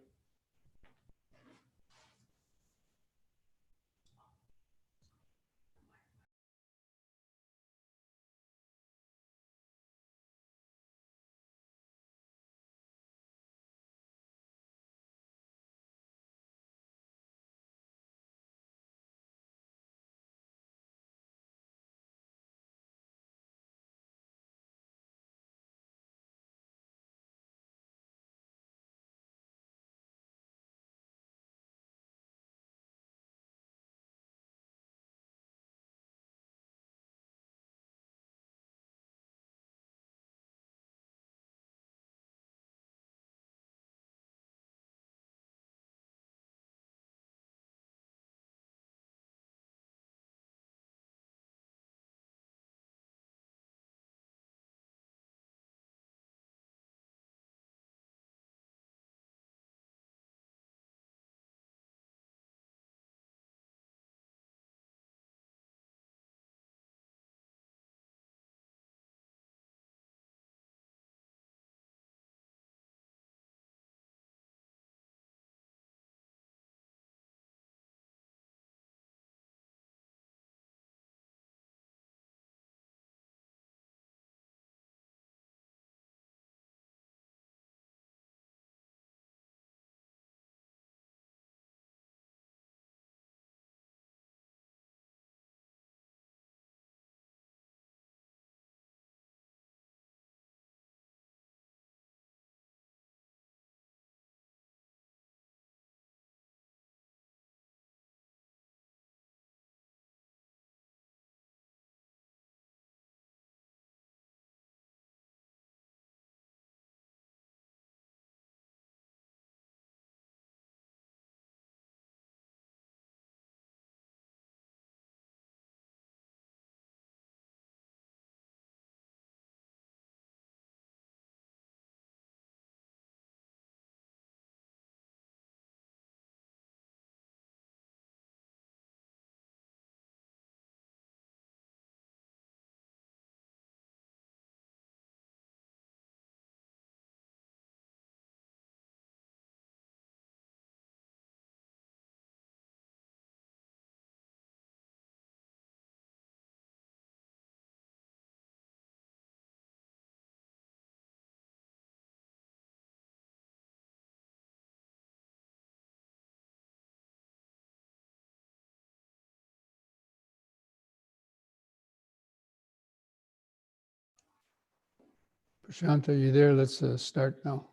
Prashant, are you there? Let's start now.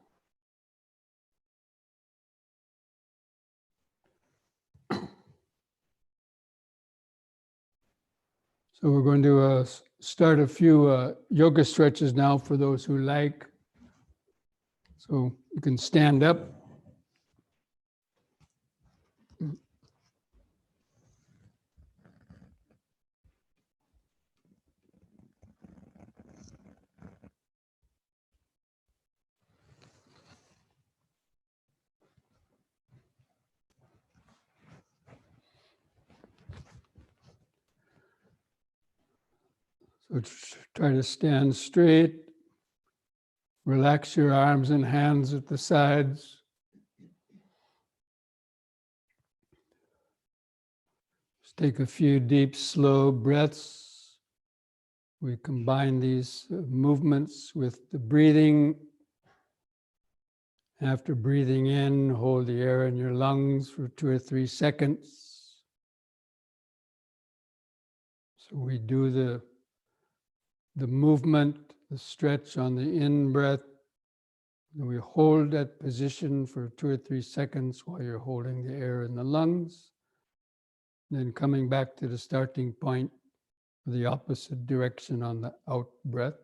So we're going to start a few yoga stretches now for those who like. So you can stand up. So try to stand straight. Relax your arms and hands at the sides. Just take a few deep, slow breaths. We combine these movements with the breathing. After breathing in, hold the air in your lungs for 2 or 3 seconds. So we do the movement, the stretch on the in-breath. We hold that position for 2 or 3 seconds while you're holding the air in the lungs. Then coming back to the starting point, the opposite direction on the out-breath.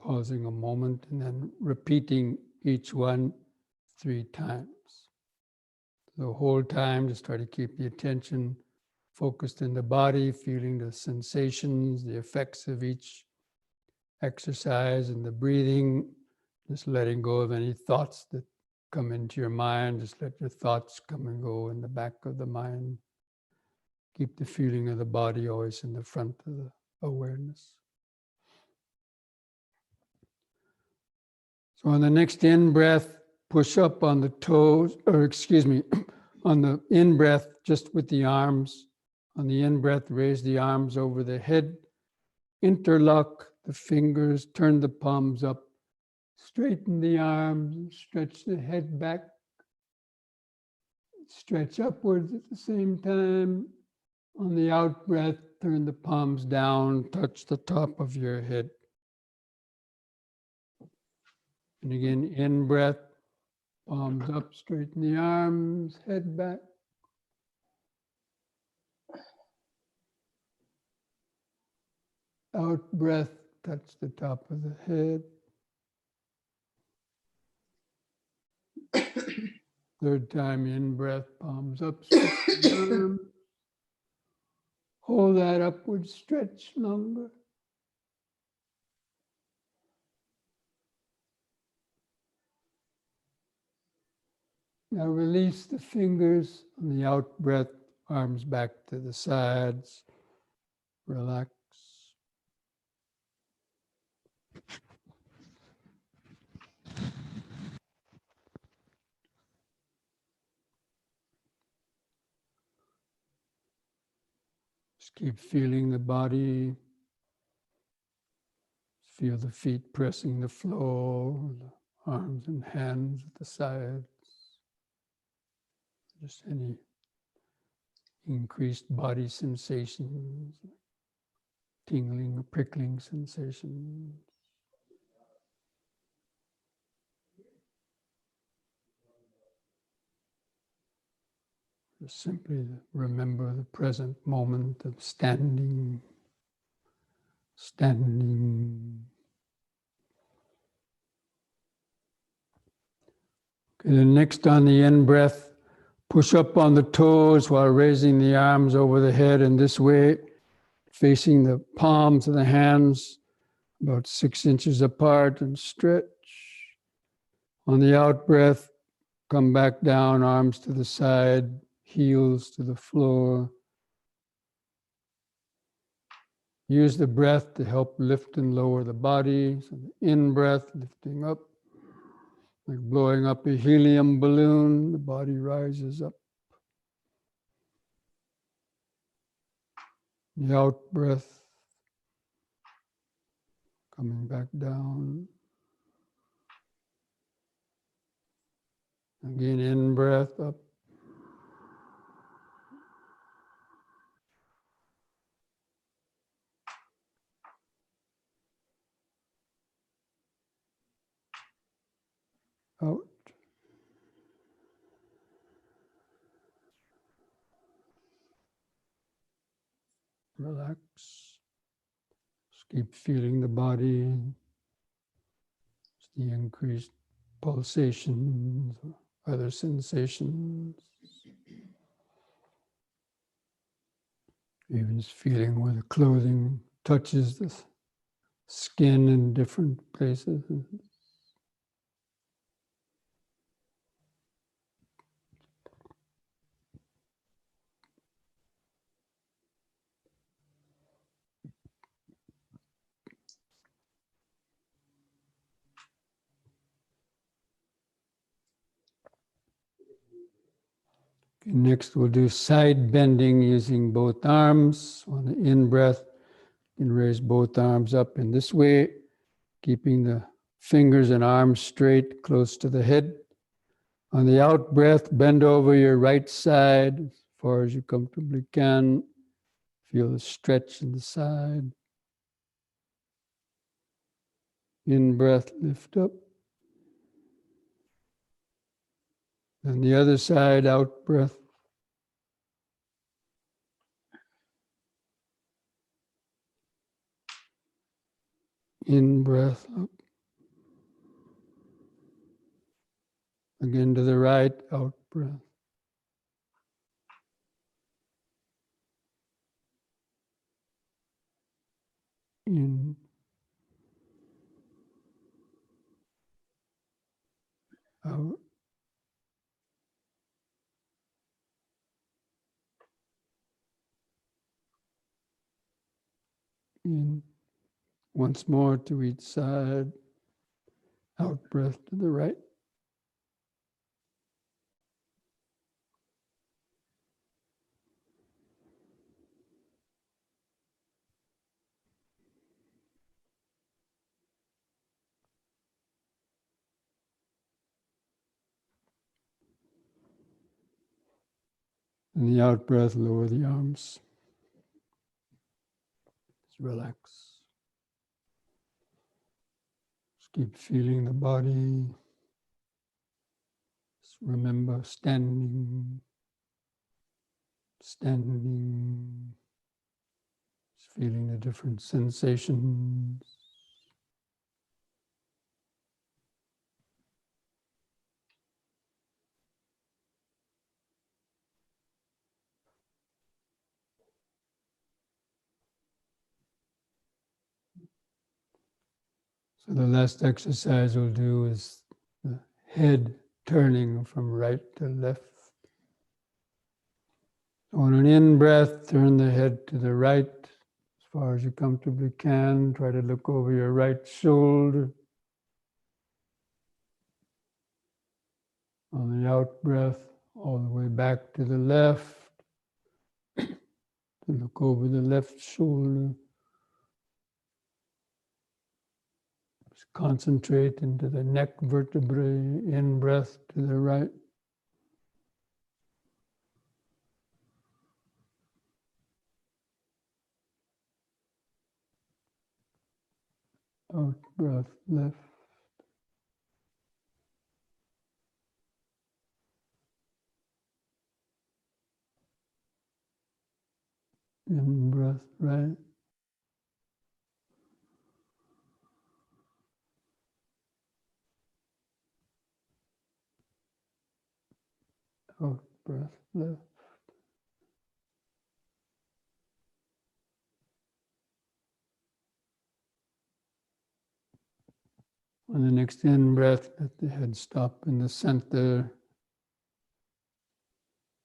Pausing a moment and then repeating each one 3 times. The whole time, just try to keep the attention focused in the body, feeling the sensations, the effects of each exercise and the breathing, just letting go of any thoughts that come into your mind. Just let your thoughts come and go in the back of the mind. Keep the feeling of the body always in the front of the awareness. So on the next in-breath, push up on the toes, on the in-breath, just with the arms. On the in-breath, raise the arms over the head, interlock the fingers, turn the palms up, straighten the arms, stretch the head back, stretch upwards at the same time. On the out-breath, turn the palms down, touch the top of your head. And again, in-breath, palms up, straighten the arms, head back. Out breath, touch the top of the head. Third time in breath, palms up, straighten the arms. Hold that upward stretch longer. Now release the fingers on the out breath, arms back to the sides. Relax. Just keep feeling the body. Feel the feet pressing the floor, the arms and hands at the sides. Just any increased body sensations, tingling or prickling sensations. Just simply remember the present moment of standing. Okay, then next on the in-breath, push up on the toes while raising the arms over the head in this way, facing the palms of the hands about 6 inches apart and stretch. On the out-breath, come back down, arms to the side, heels to the floor. Use the breath to help lift and lower the body. So the in-breath, lifting up, like blowing up a helium balloon, the body rises up. The out-breath, coming back down. Again, in-breath up. relax. Just keep feeling the body, the increased pulsations, or other sensations. Even just feeling where the clothing touches the skin in different places. Okay, next we'll do side bending using both arms. On the in-breath, you can raise both arms up in this way, keeping the fingers and arms straight close to the head. On the out-breath, bend over your right side as far as you comfortably can. Feel the stretch in the side. In-breath, lift up. And the other side, out-breath. In-breath, up. Again to the right, out-breath. In. Out. In. Once more to each side. Out-breath to the right. And the out-breath, lower the arms. Just relax. Just keep feeling the body. Just remember standing. Standing. Just feeling the different sensations. So the last exercise we'll do is the head turning from right to left. On an in-breath, turn the head to the right as far as you comfortably can. Try to look over your right shoulder. On the out-breath, all the way back to the left. To look over the left shoulder. Just concentrate into the neck vertebrae, in-breath to the right. Out-breath left. In-breath right. Out-breath left. On the next in-breath, let the head stop in the center.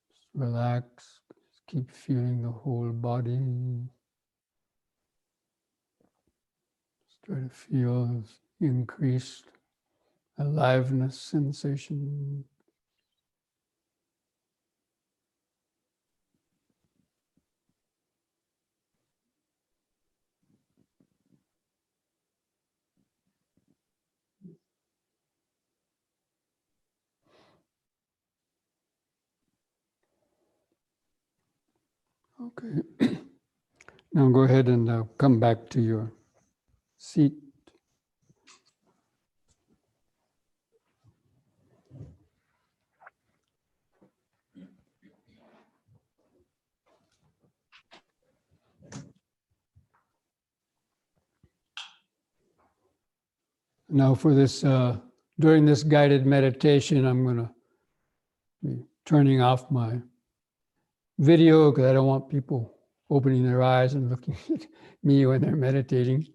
Just relax. Just keep feeling the whole body. Just try to feel increased aliveness sensation. Okay. Now go ahead and come back to your seat. Now for this, during this guided meditation, I'm going to be turning off my video because I don't want people opening their eyes and looking at me when they're meditating.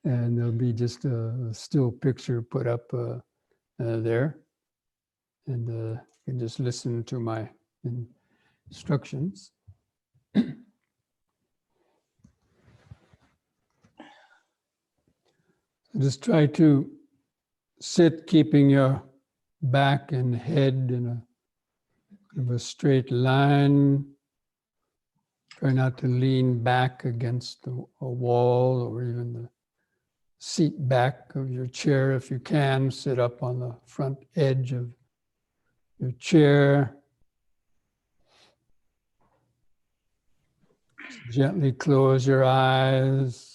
And there'll be just a still picture put up there. And you can just listen to my instructions. Just try to sit keeping your back and head in a kind of a straight line. Try not to lean back against a wall or even the seat back of your chair. If you can, sit up on the front edge of your chair. Gently close your eyes.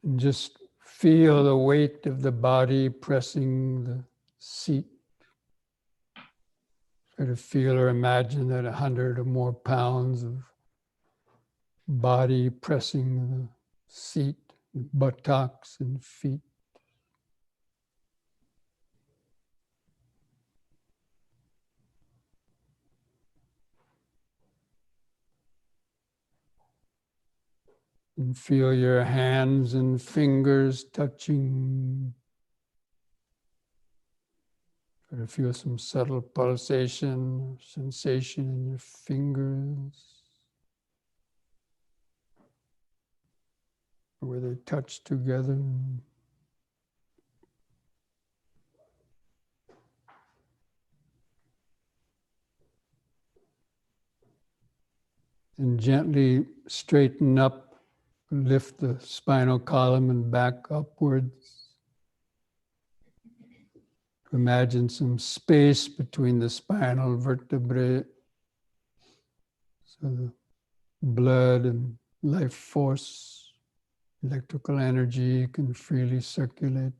And just feel the weight of the body pressing the seat. Try to feel or imagine that 100 or more pounds of body pressing the seat, buttocks and feet. And feel your hands and fingers touching. Try to feel some subtle pulsation or sensation in your fingers, where they touch together. And gently straighten up. Lift the spinal column and back upwards. Imagine some space between the spinal vertebrae so the blood and life force, electrical energy can freely circulate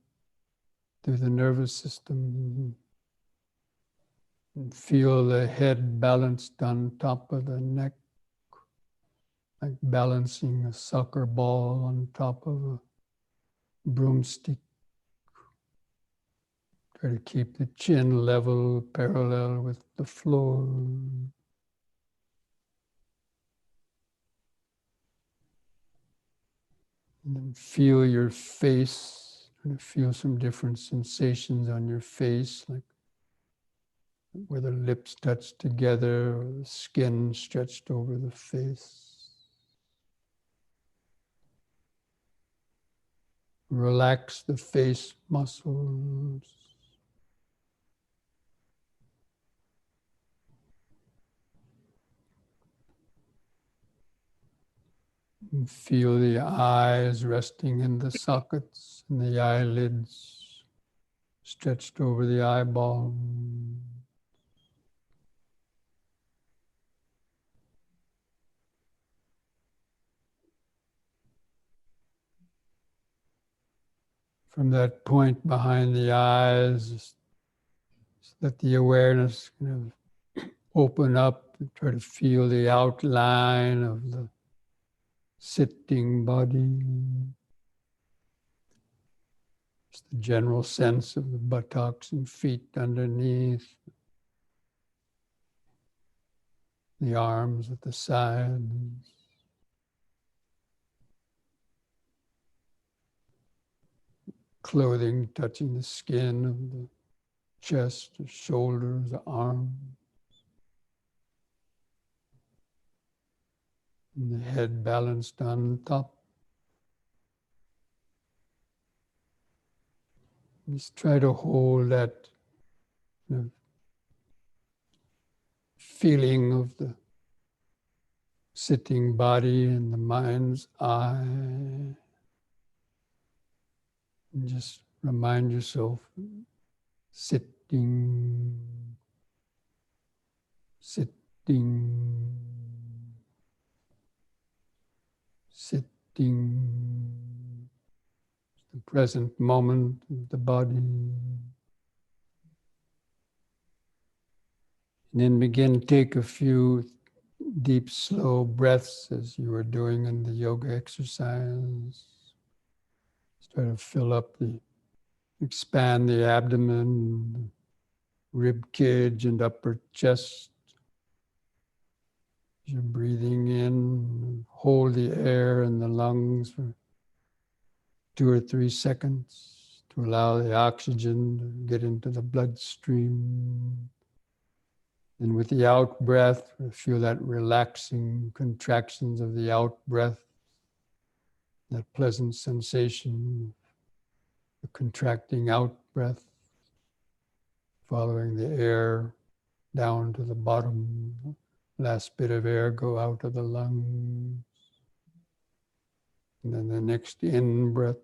through the nervous system. And feel the head balanced on top of the neck, like balancing a soccer ball on top of a broomstick. Try to keep the chin level, parallel with the floor. And then feel your face. Try to feel some different sensations on your face, like where the lips touch together or the skin stretched over the face. Relax the face muscles. And feel the eyes resting in the sockets and the eyelids stretched over the eyeball. From that point behind the eyes, just let the awareness kind of open up and try to feel the outline of the sitting body. Just the general sense of the buttocks and feet underneath, the arms at the sides. Clothing touching the skin of the chest, the shoulders, the arms. And the head balanced on top. Just try to hold that feeling of the sitting body in the mind's eye. And just remind yourself, sitting, sitting, sitting, the present moment of the body. And then begin to take a few deep, slow breaths as you were doing in the yoga exercise. Try to expand the abdomen, rib cage and upper chest. As you're breathing in, hold the air in the lungs for 2 or 3 seconds to allow the oxygen to get into the bloodstream. And with the out breath, feel that relaxing contractions of the out breath, that pleasant sensation, the contracting out breath, following the air down to the bottom. Last bit of air go out of the lungs. And then the next in breath.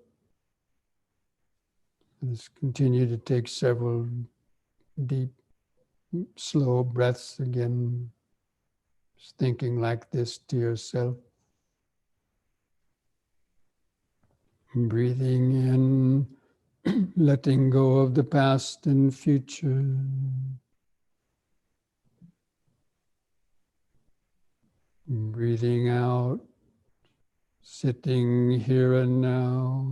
Just continue to take several deep, slow breaths again. Just thinking like this to yourself. Breathing in, letting go of the past and future. Breathing out, sitting here and now.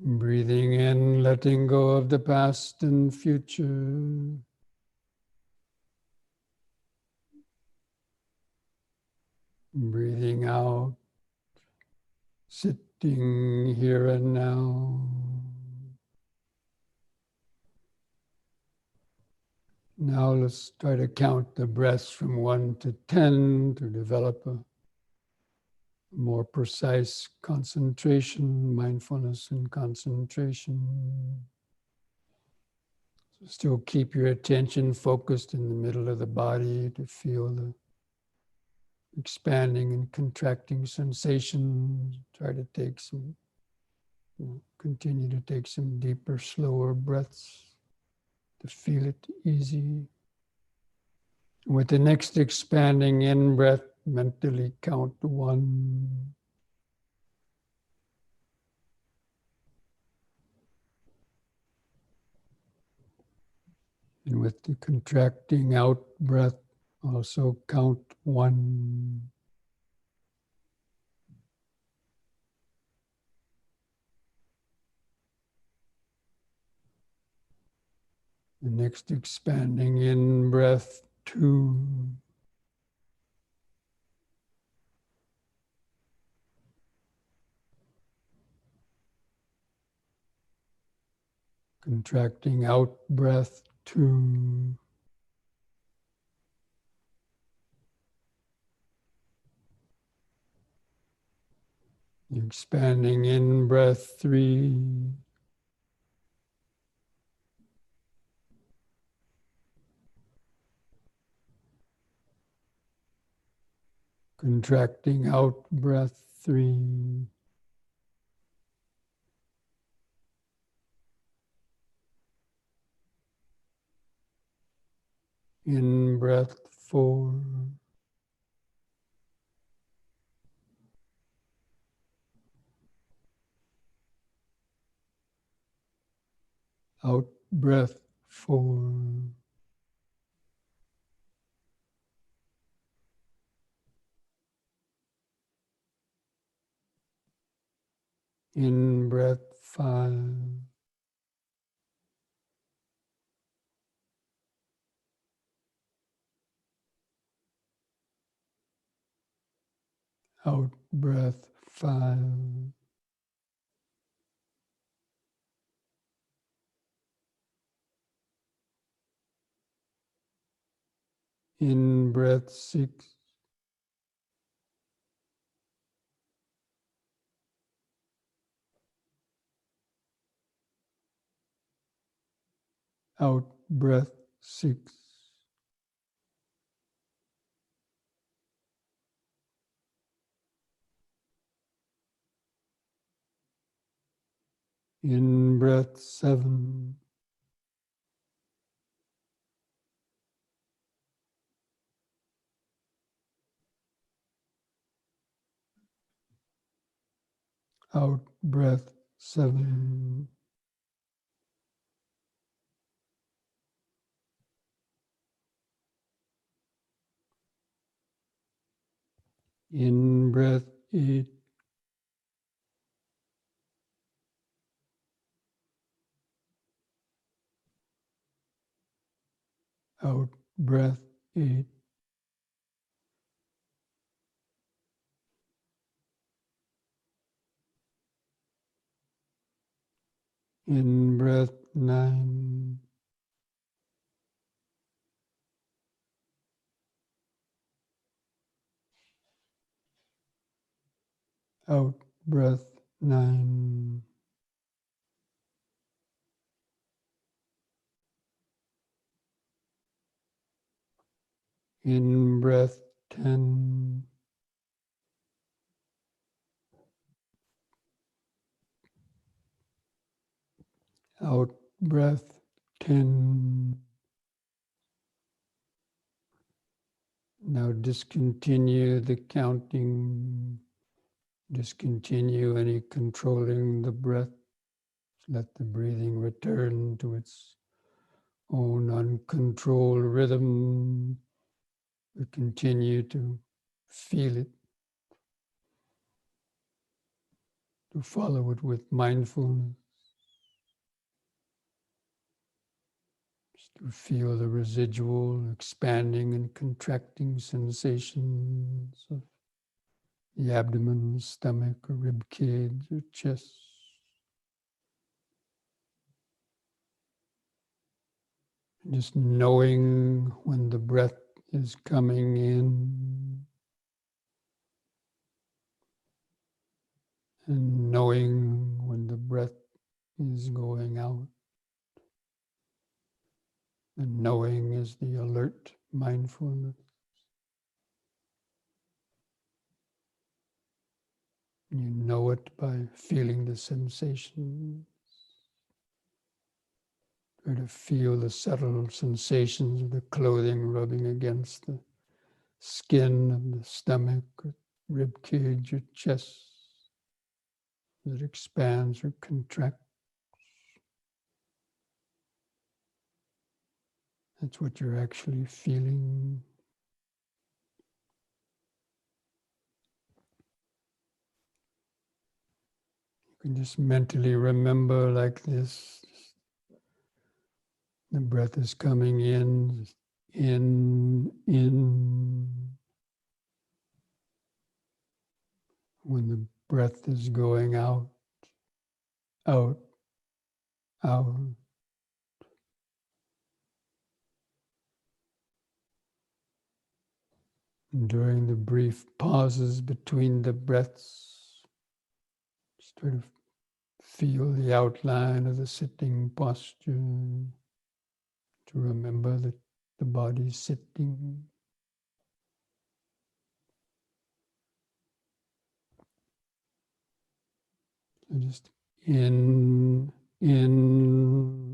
Breathing in, letting go of the past and future. Breathing out, sitting here and now. Now let's try to count the breaths from 1 to 10 to develop a more precise concentration, mindfulness and concentration. So still keep your attention focused in the middle of the body to feel the expanding and contracting sensation. Try to take some, continue to take some deeper, slower breaths to feel it easy. With the next expanding in-breath, mentally count 1. And with the contracting out breath, also count 1. The next expanding in breath, 2. Contracting out breath, 2. Expanding in breath, 3. Contracting out breath, 3. In breath, 4. Out breath, 4. In breath, 5. Out breath, 5. In breath, 6. Out breath, 6. In breath, 7. Out breath, 7. In breath 8. Out breath 8. In breath 9. Out breath 9. In breath 10. Out breath 10. Now discontinue the counting, discontinue any controlling the breath. Let the breathing return to its own uncontrolled rhythm. We continue to feel it, to follow it with mindfulness, to feel the residual expanding and contracting sensations of the abdomen, stomach, or rib cage, or chest. Just knowing when the breath is coming in and knowing when the breath is going out. And knowing is the alert mindfulness. You know it by feeling the sensation. Try to feel the subtle sensations of the clothing rubbing against the skin of the stomach, or rib cage, or chest. As it expands or contracts. That's what you're actually feeling. You can just mentally remember like this. The breath is coming in. When the breath is going out, out, out. And during the brief pauses between the breaths, just try to feel the outline of the sitting posture, to remember that the body is sitting. So just in,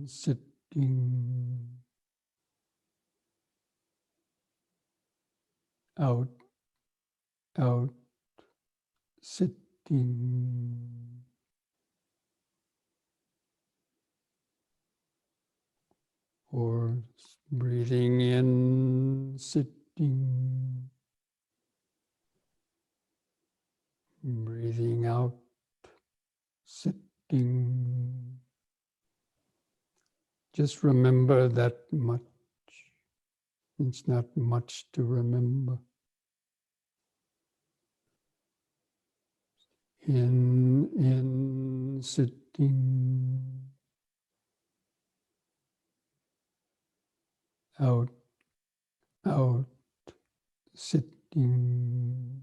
sitting, out, out, sitting. Or breathing in, sitting, breathing out, sitting. Just remember that much. It's not much to remember. In, sitting. Out, out, sitting.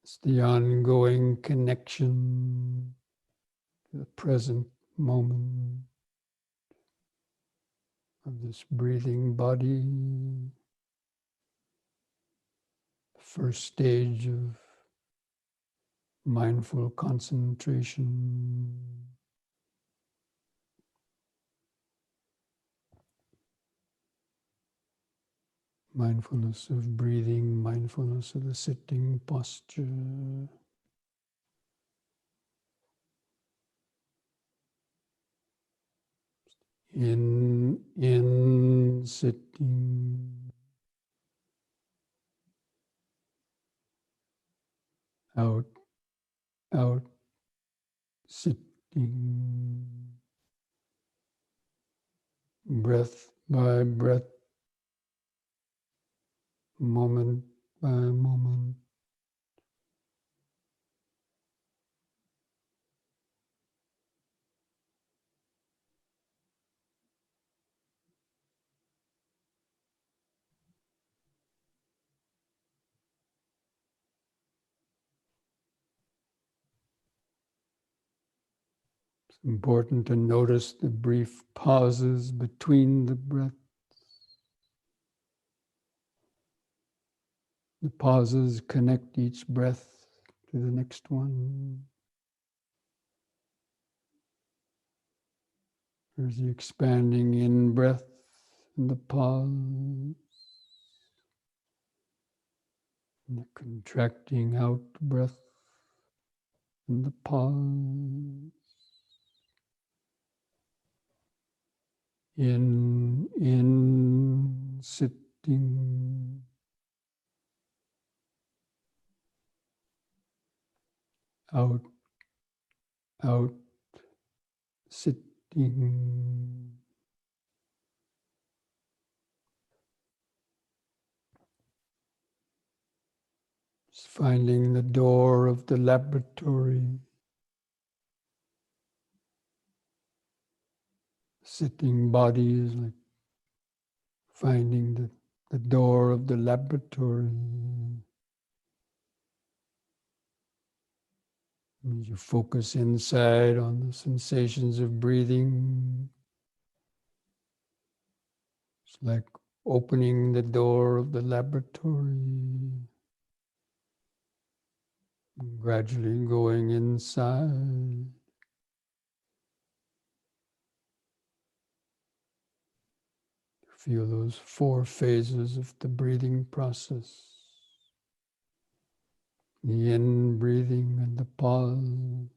It's the ongoing connection to the present moment of this breathing body. The first stage of mindful concentration. Mindfulness of breathing, mindfulness of the sitting posture. In, sitting. out, out, sitting, breath by breath, moment by moment. It's important to notice the brief pauses between the breaths. The pauses connect each breath to the next one. There's the expanding in breath and the pause, and the contracting out breath and the pause. In, sitting. Out, out, sitting. Just finding the door of the laboratory. Sitting body is like finding the door of the laboratory. As you focus inside on the sensations of breathing, it's like opening the door of the laboratory, and gradually going inside. Feel those 4 phases of the breathing process. The in breathing and the pause.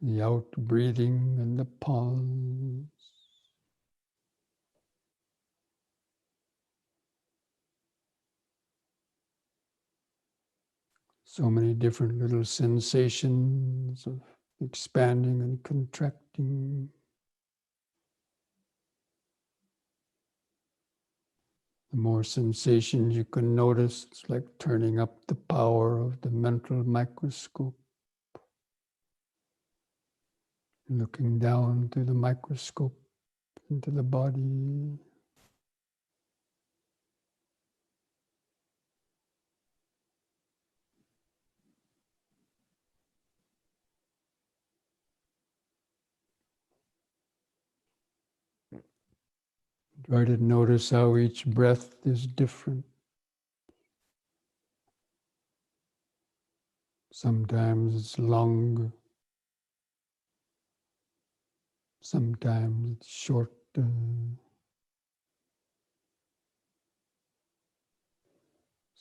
The out breathing and the pause. So many different little sensations of expanding and contracting. The more sensations you can notice, it's like turning up the power of the mental microscope. Looking down through the microscope into the body. Try to notice how each breath is different. Sometimes it's longer. Sometimes it's shorter.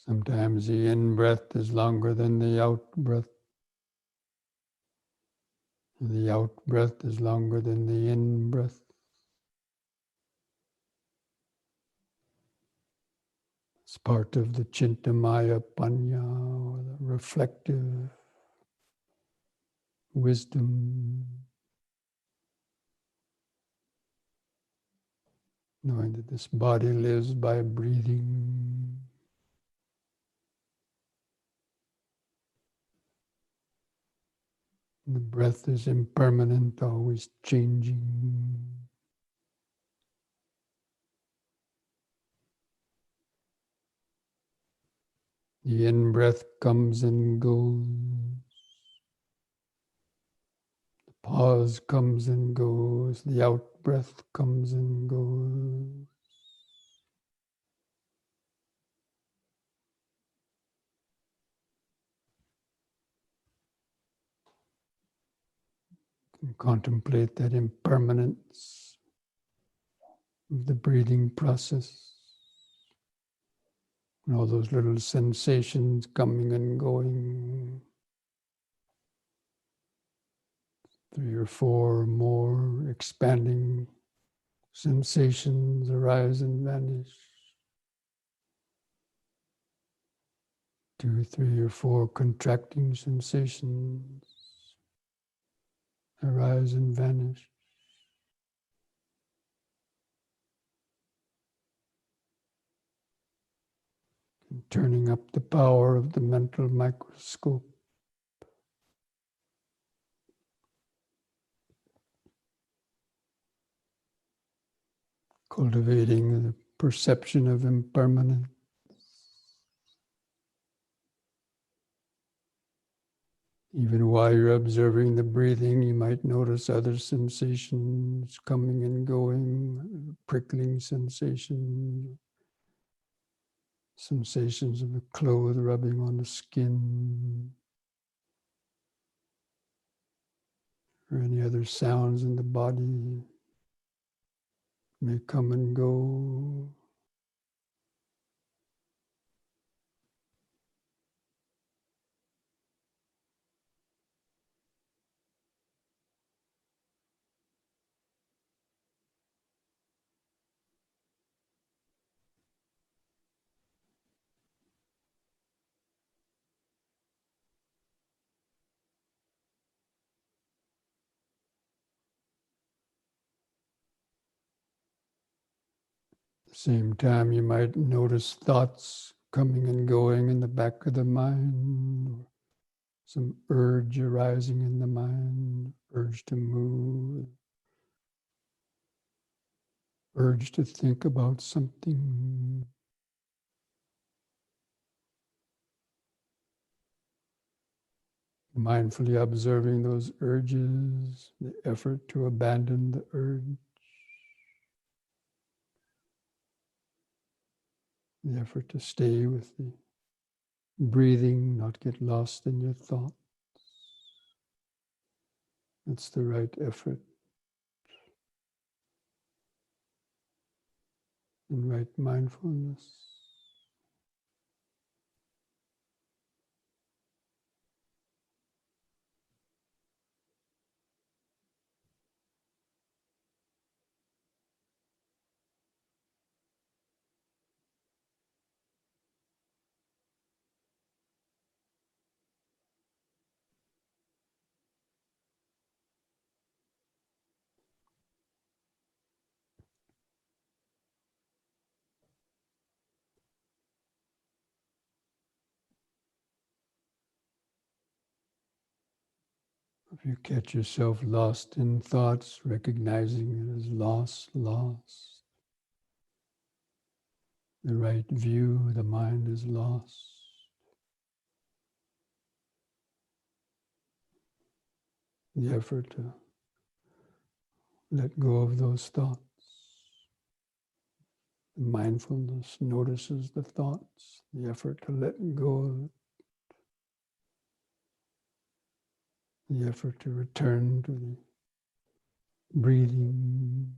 Sometimes the in-breath is longer than the out-breath. The out-breath is longer than the in-breath. It's part of the Chintamaya Panya, or the reflective wisdom. Knowing that this body lives by breathing. The breath is impermanent, always changing. The in-breath comes and goes. The pause comes and goes. The out-breath comes and goes. And contemplate that impermanence of the breathing process. And all those little sensations coming and going. 3 or 4 more expanding sensations arise and vanish. 2, 3, or 4 contracting sensations arise and vanish. And turning up the power of the mental microscope. Cultivating the perception of impermanence. Even while you're observing the breathing, you might notice other sensations coming and going, prickling sensations, sensations of the clothes rubbing on the skin, or any other sounds in the body may come and go. At the same time, you might notice thoughts coming and going in the back of the mind, or some urge arising in the mind, urge to move, urge to think about something. Mindfully observing those urges, the effort to abandon the urge, the effort to stay with the breathing, not get lost in your thoughts. It's the right effort and right mindfulness. If you catch yourself lost in thoughts, recognizing it as lost. The right view, the mind is lost. The effort to let go of those thoughts. The mindfulness notices the thoughts, the effort to let go of it. The effort to return to the breathing.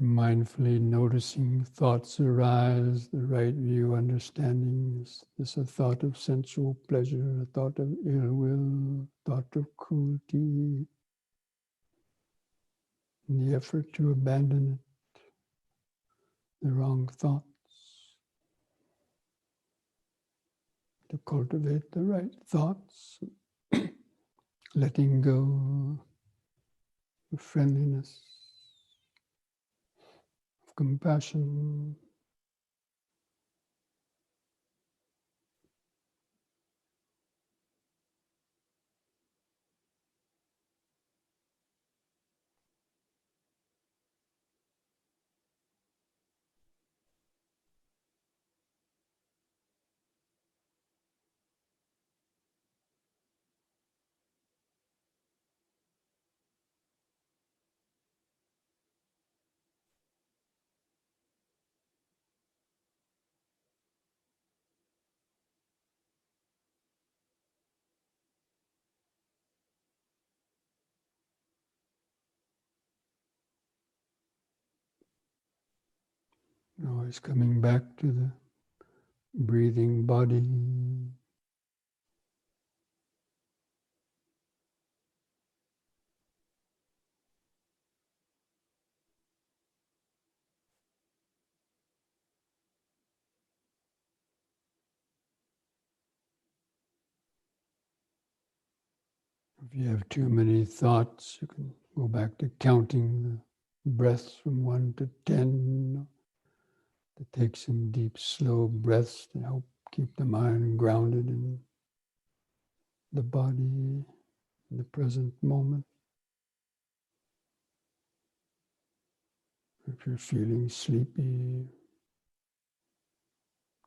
Mindfully noticing thoughts arise, the right view, understanding, is this a thought of sensual pleasure, a thought of ill will, thought of cruelty, and the effort to abandon it, the wrong thoughts, to cultivate the right thoughts, letting go of friendliness, of compassion. Always coming back to the breathing body. If you have too many thoughts, you can go back to counting the breaths from 1 to 10. To take some deep, slow breaths to help keep the mind grounded in the body, in the present moment. If you're feeling sleepy,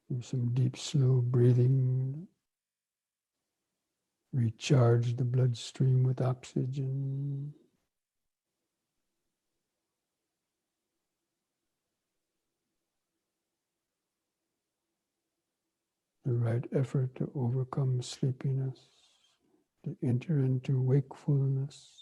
do some deep, slow breathing. Recharge the bloodstream with oxygen. The right effort to overcome sleepiness, to enter into wakefulness.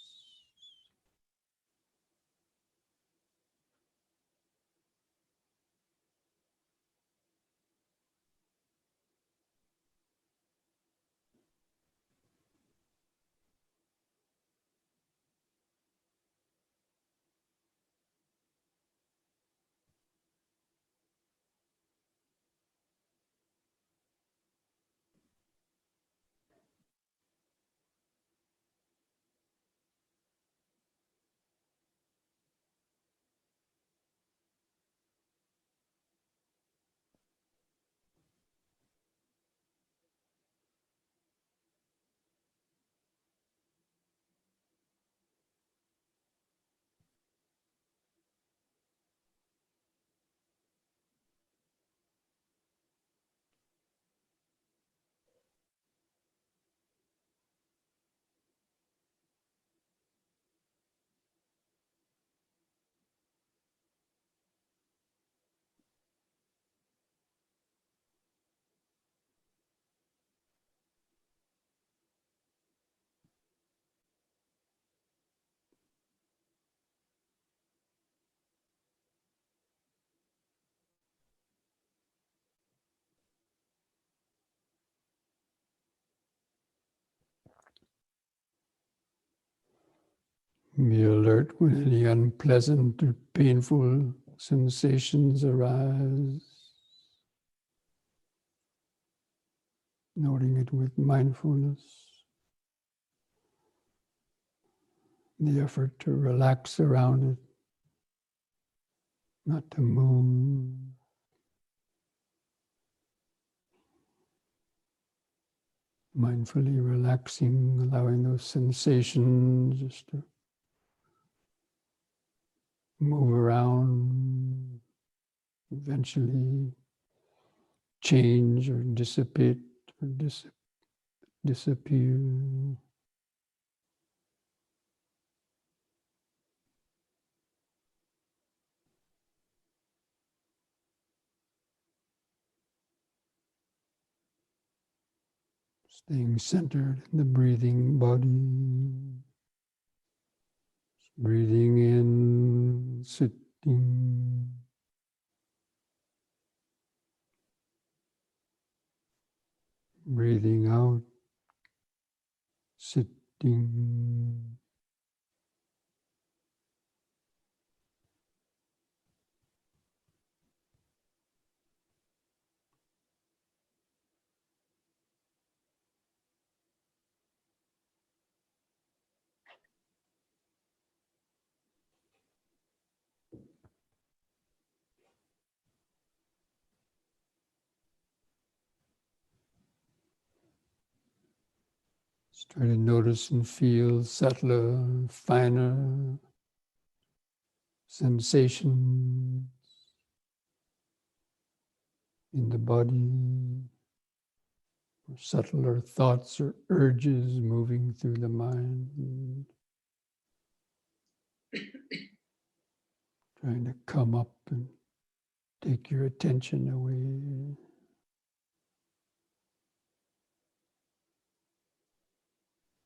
Be alert when any unpleasant or painful sensations arise. Noting it with mindfulness. The effort to relax around it, not to move. Mindfully relaxing, allowing those sensations just to move around, eventually change or dissipate or disappear. Staying centered in the breathing body. Breathing in, sitting. Breathing out, sitting. Just try to notice and feel subtler, finer sensations in the body, or subtler thoughts or urges moving through the mind, trying to come up and take your attention away.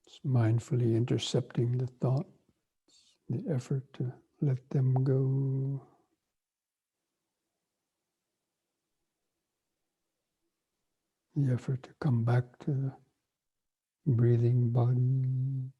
Just mindfully intercepting the thoughts, the effort to let them go. The effort to come back to the breathing body.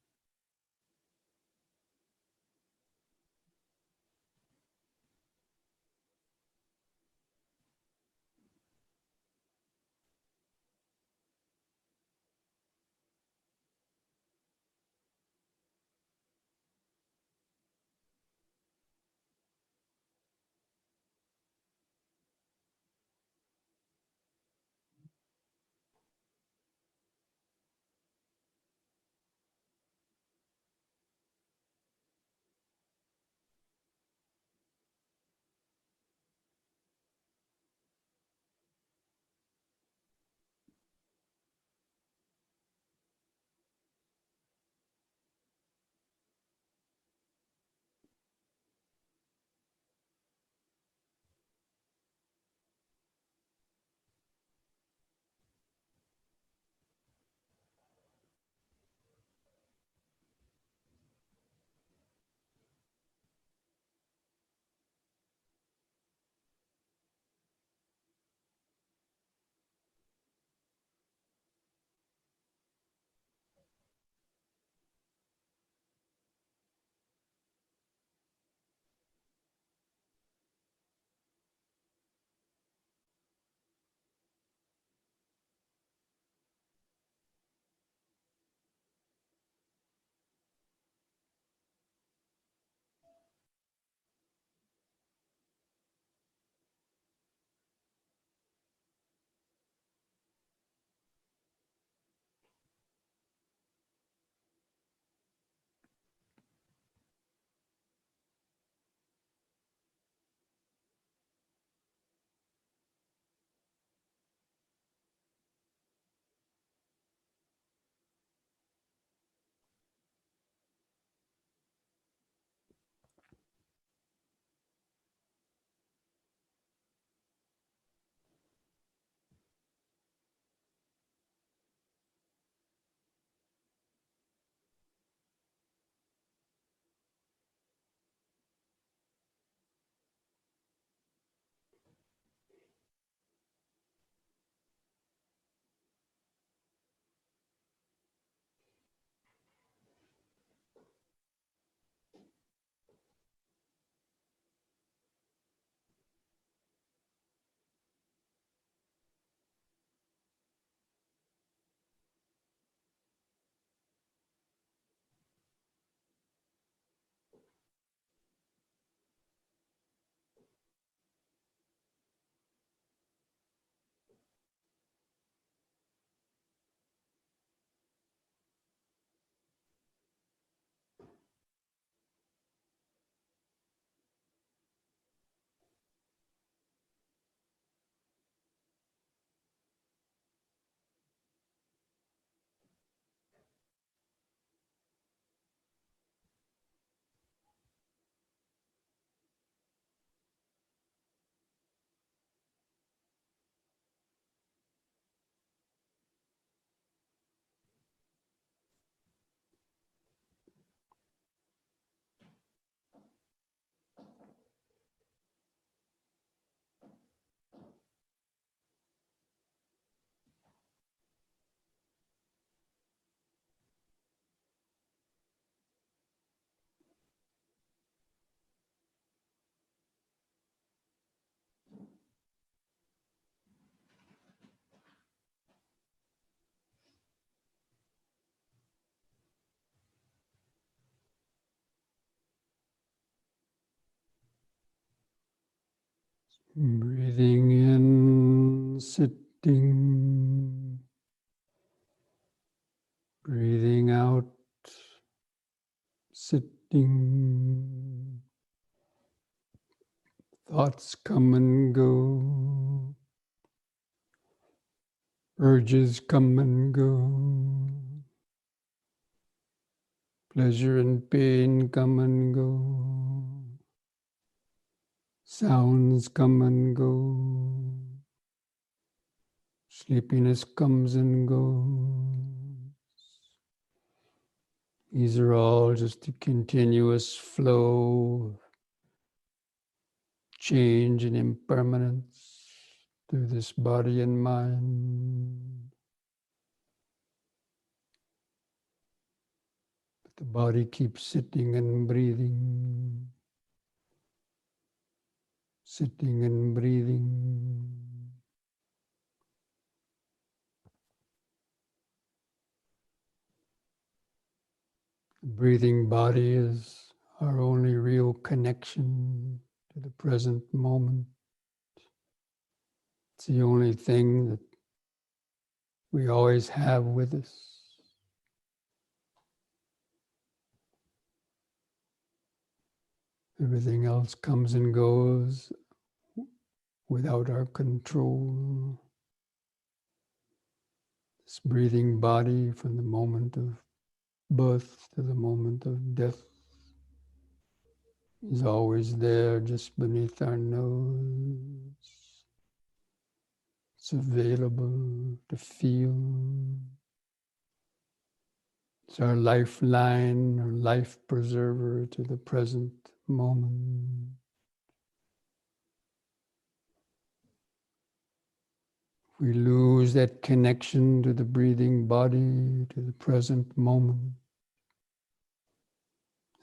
Breathing in, sitting. Breathing out, sitting. Thoughts come and go. Urges come and go. Pleasure and pain come and go. Sounds come and go. Sleepiness comes and goes. These are all just a continuous flow of change and impermanence through this body and mind. But the body keeps sitting and breathing, sitting and breathing. The breathing body is our only real connection to the present moment. It's the only thing that we always have with us. Everything else comes and goes without our control. This breathing body, from the moment of birth to the moment of death, is always there just beneath our nose. It's available to feel. It's our lifeline, our life preserver to the present moment. If we lose that connection to the breathing body, to the present moment,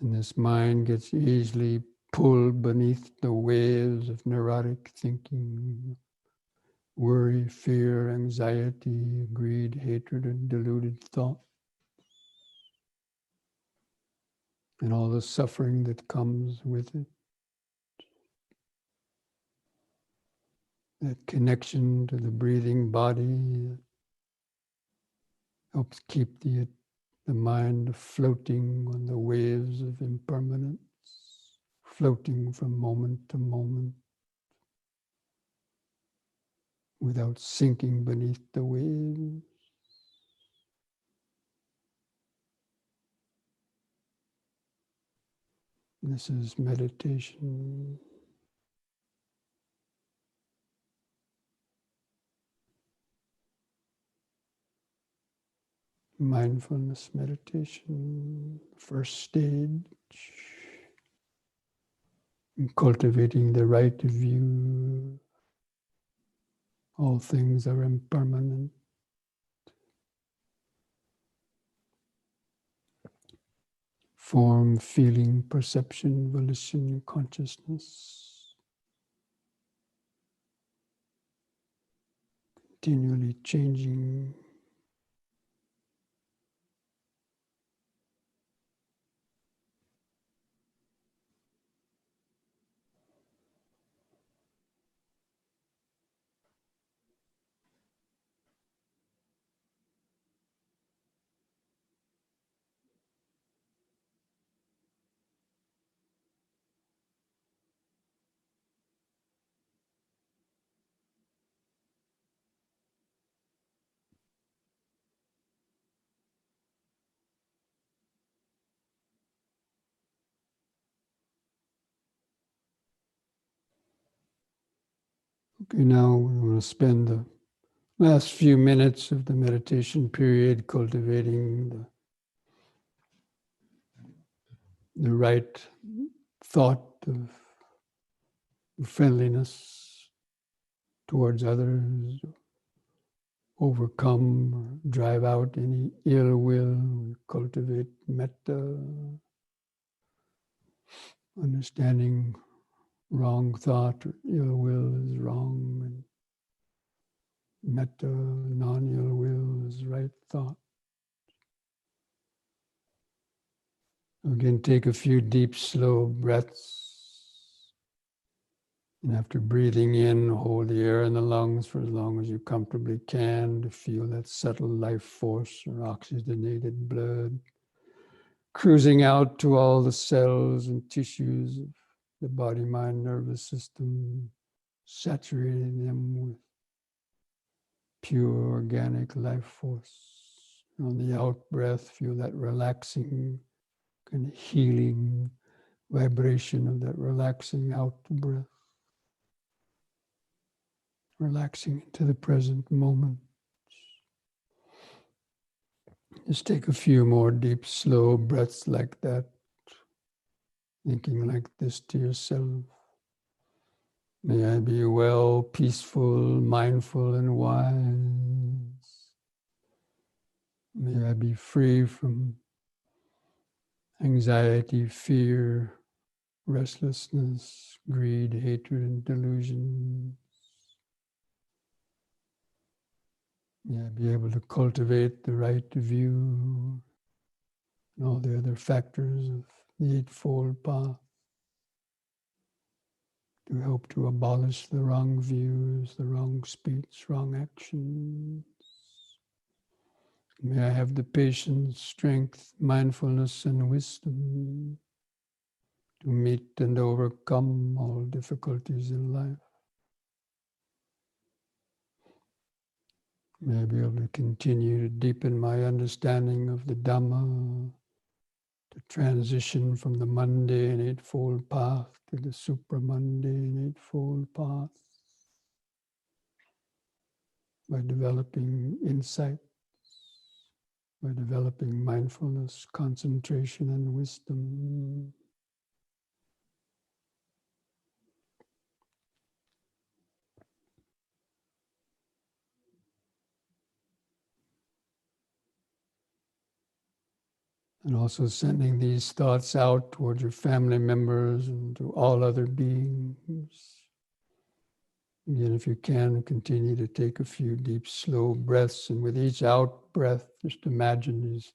and this mind gets easily pulled beneath the waves of neurotic thinking, worry, fear, anxiety, greed, hatred, and deluded thought, and all the suffering that comes with it. That connection to the breathing body helps keep the mind floating on the waves of impermanence, floating from moment to moment without sinking beneath the waves. This is meditation. Mindfulness meditation, first stage, in cultivating the right view. All things are impermanent. Form, feeling, perception, volition, consciousness. Continually changing. Okay, now we're going to spend the last few minutes of the meditation period cultivating the right thought of friendliness towards others, overcome or drive out any ill will. We cultivate metta, understanding wrong thought or ill will is wrong, and metta, non-ill will, is right thought. Again, take a few deep, slow breaths And after breathing in, hold the air in the lungs for as long as you comfortably can to feel that subtle life force or oxygenated blood cruising out to all the cells and tissues of the body, mind, nervous system, saturating them with pure organic life force. On the out breath, feel that relaxing, kind of healing vibration of that relaxing out breath. Relaxing into the present moment. Just take a few more deep, slow breaths like that, thinking like this to yourself. May I be well, peaceful, mindful, and wise. May I be free from anxiety, fear, restlessness, greed, hatred, and delusion. May I be able to cultivate the right view and all the other factors of the Eightfold Path to help to abolish the wrong views, the wrong speech, wrong actions. May I have the patience, strength, mindfulness, and wisdom to meet and overcome all difficulties in life. May I be able to continue to deepen my understanding of the Dhamma, to transition from the mundane Eightfold Path to the supramundane Eightfold Path by developing insight, by developing mindfulness, concentration, and wisdom. And also sending these thoughts out towards your family members and to all other beings. Again, if you can, continue to take a few deep, slow breaths. And with each out breath, just imagine these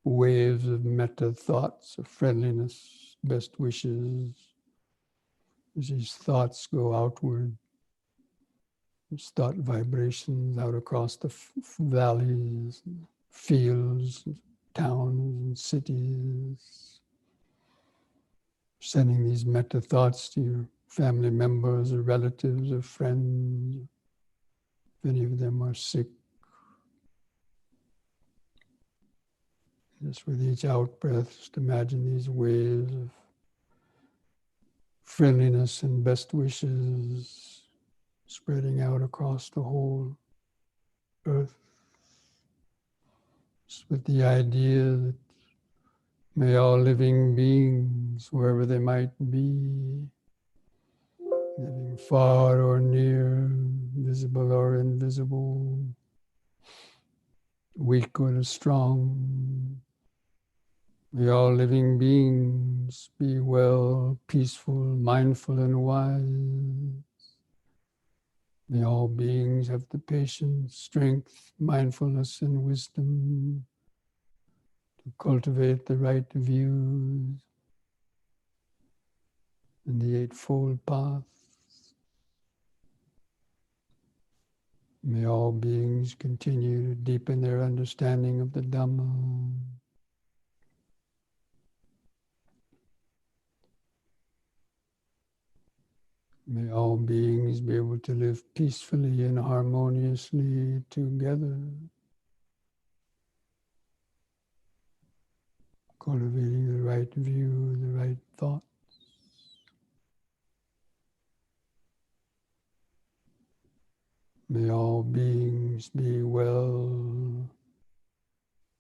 waves of metta thoughts, of friendliness, best wishes. As these thoughts go outward, these thought vibrations out across the valleys, fields, towns, and cities. Sending these metta thoughts to your family members or relatives or friends, if any of them are sick. Just with each out breath, just imagine these waves of friendliness and best wishes spreading out across the whole earth. Just with the idea that may all living beings, wherever they might be, living far or near, visible or invisible, weak or strong, may all living beings be well, peaceful, mindful, and wise. May all beings have the patience, strength, mindfulness, and wisdom to cultivate the right views in the Eightfold Path. May all beings continue to deepen their understanding of the Dhamma. May all beings be able to live peacefully and harmoniously together, cultivating the right view, the right thoughts. May all beings be well,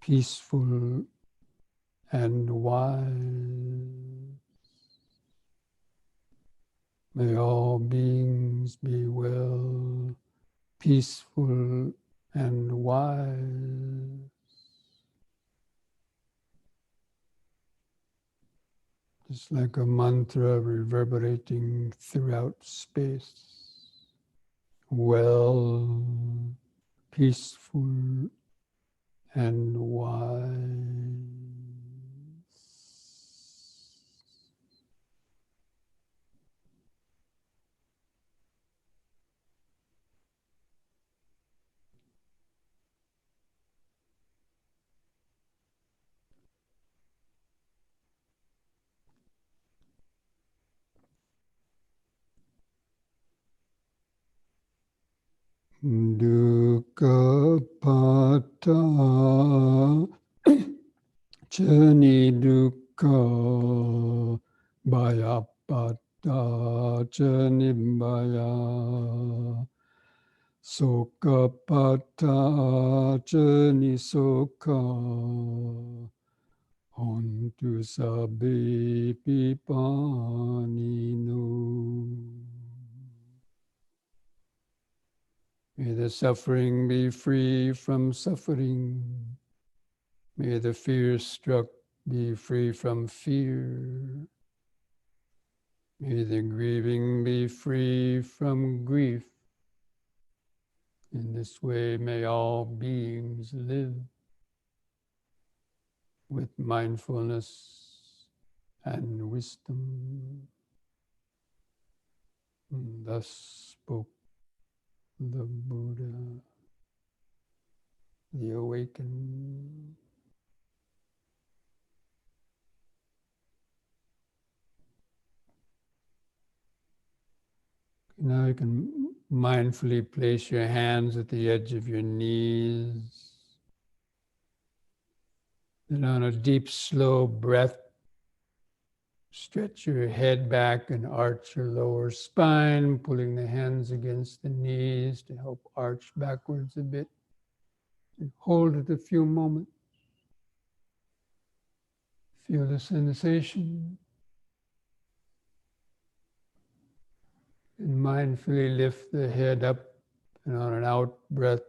peaceful, and wise. May all beings be well, peaceful, and wise. Just like a mantra reverberating throughout space. Well, peaceful, and wise. dukkha pata chani dukkha bhaya pata chani bhaya soka pata chani soka hontu sabbe pipanino. May the suffering be free from suffering. May the fear-struck be free from fear. May the grieving be free from grief. In this way, may all beings live with mindfulness and wisdom. And thus spoke the Buddha, the awakened. Now you can mindfully place your hands at the edge of your knees. And on a deep, slow breath, stretch your head back and arch your lower spine, pulling the hands against the knees to help arch backwards a bit. And hold it a few moments. Feel the sensation. And mindfully lift the head up, and on an out breath,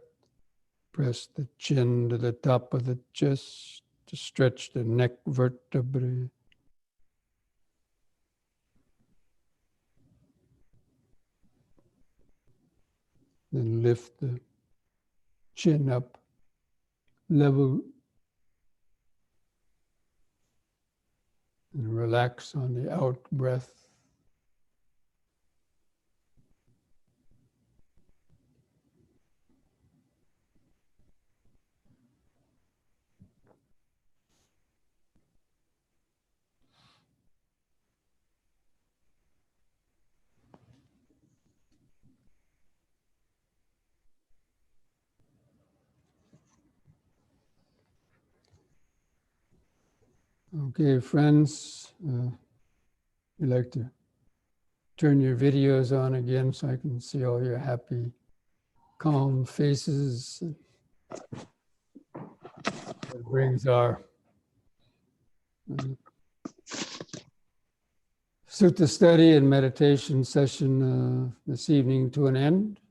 press the chin to the top of the chest to stretch the neck vertebrae. Then lift the chin up, level, and relax on the out breath. Okay, friends, you'd like to turn your videos on again so I can see all your happy, calm faces. That brings our Sutta study and meditation session this evening to an end.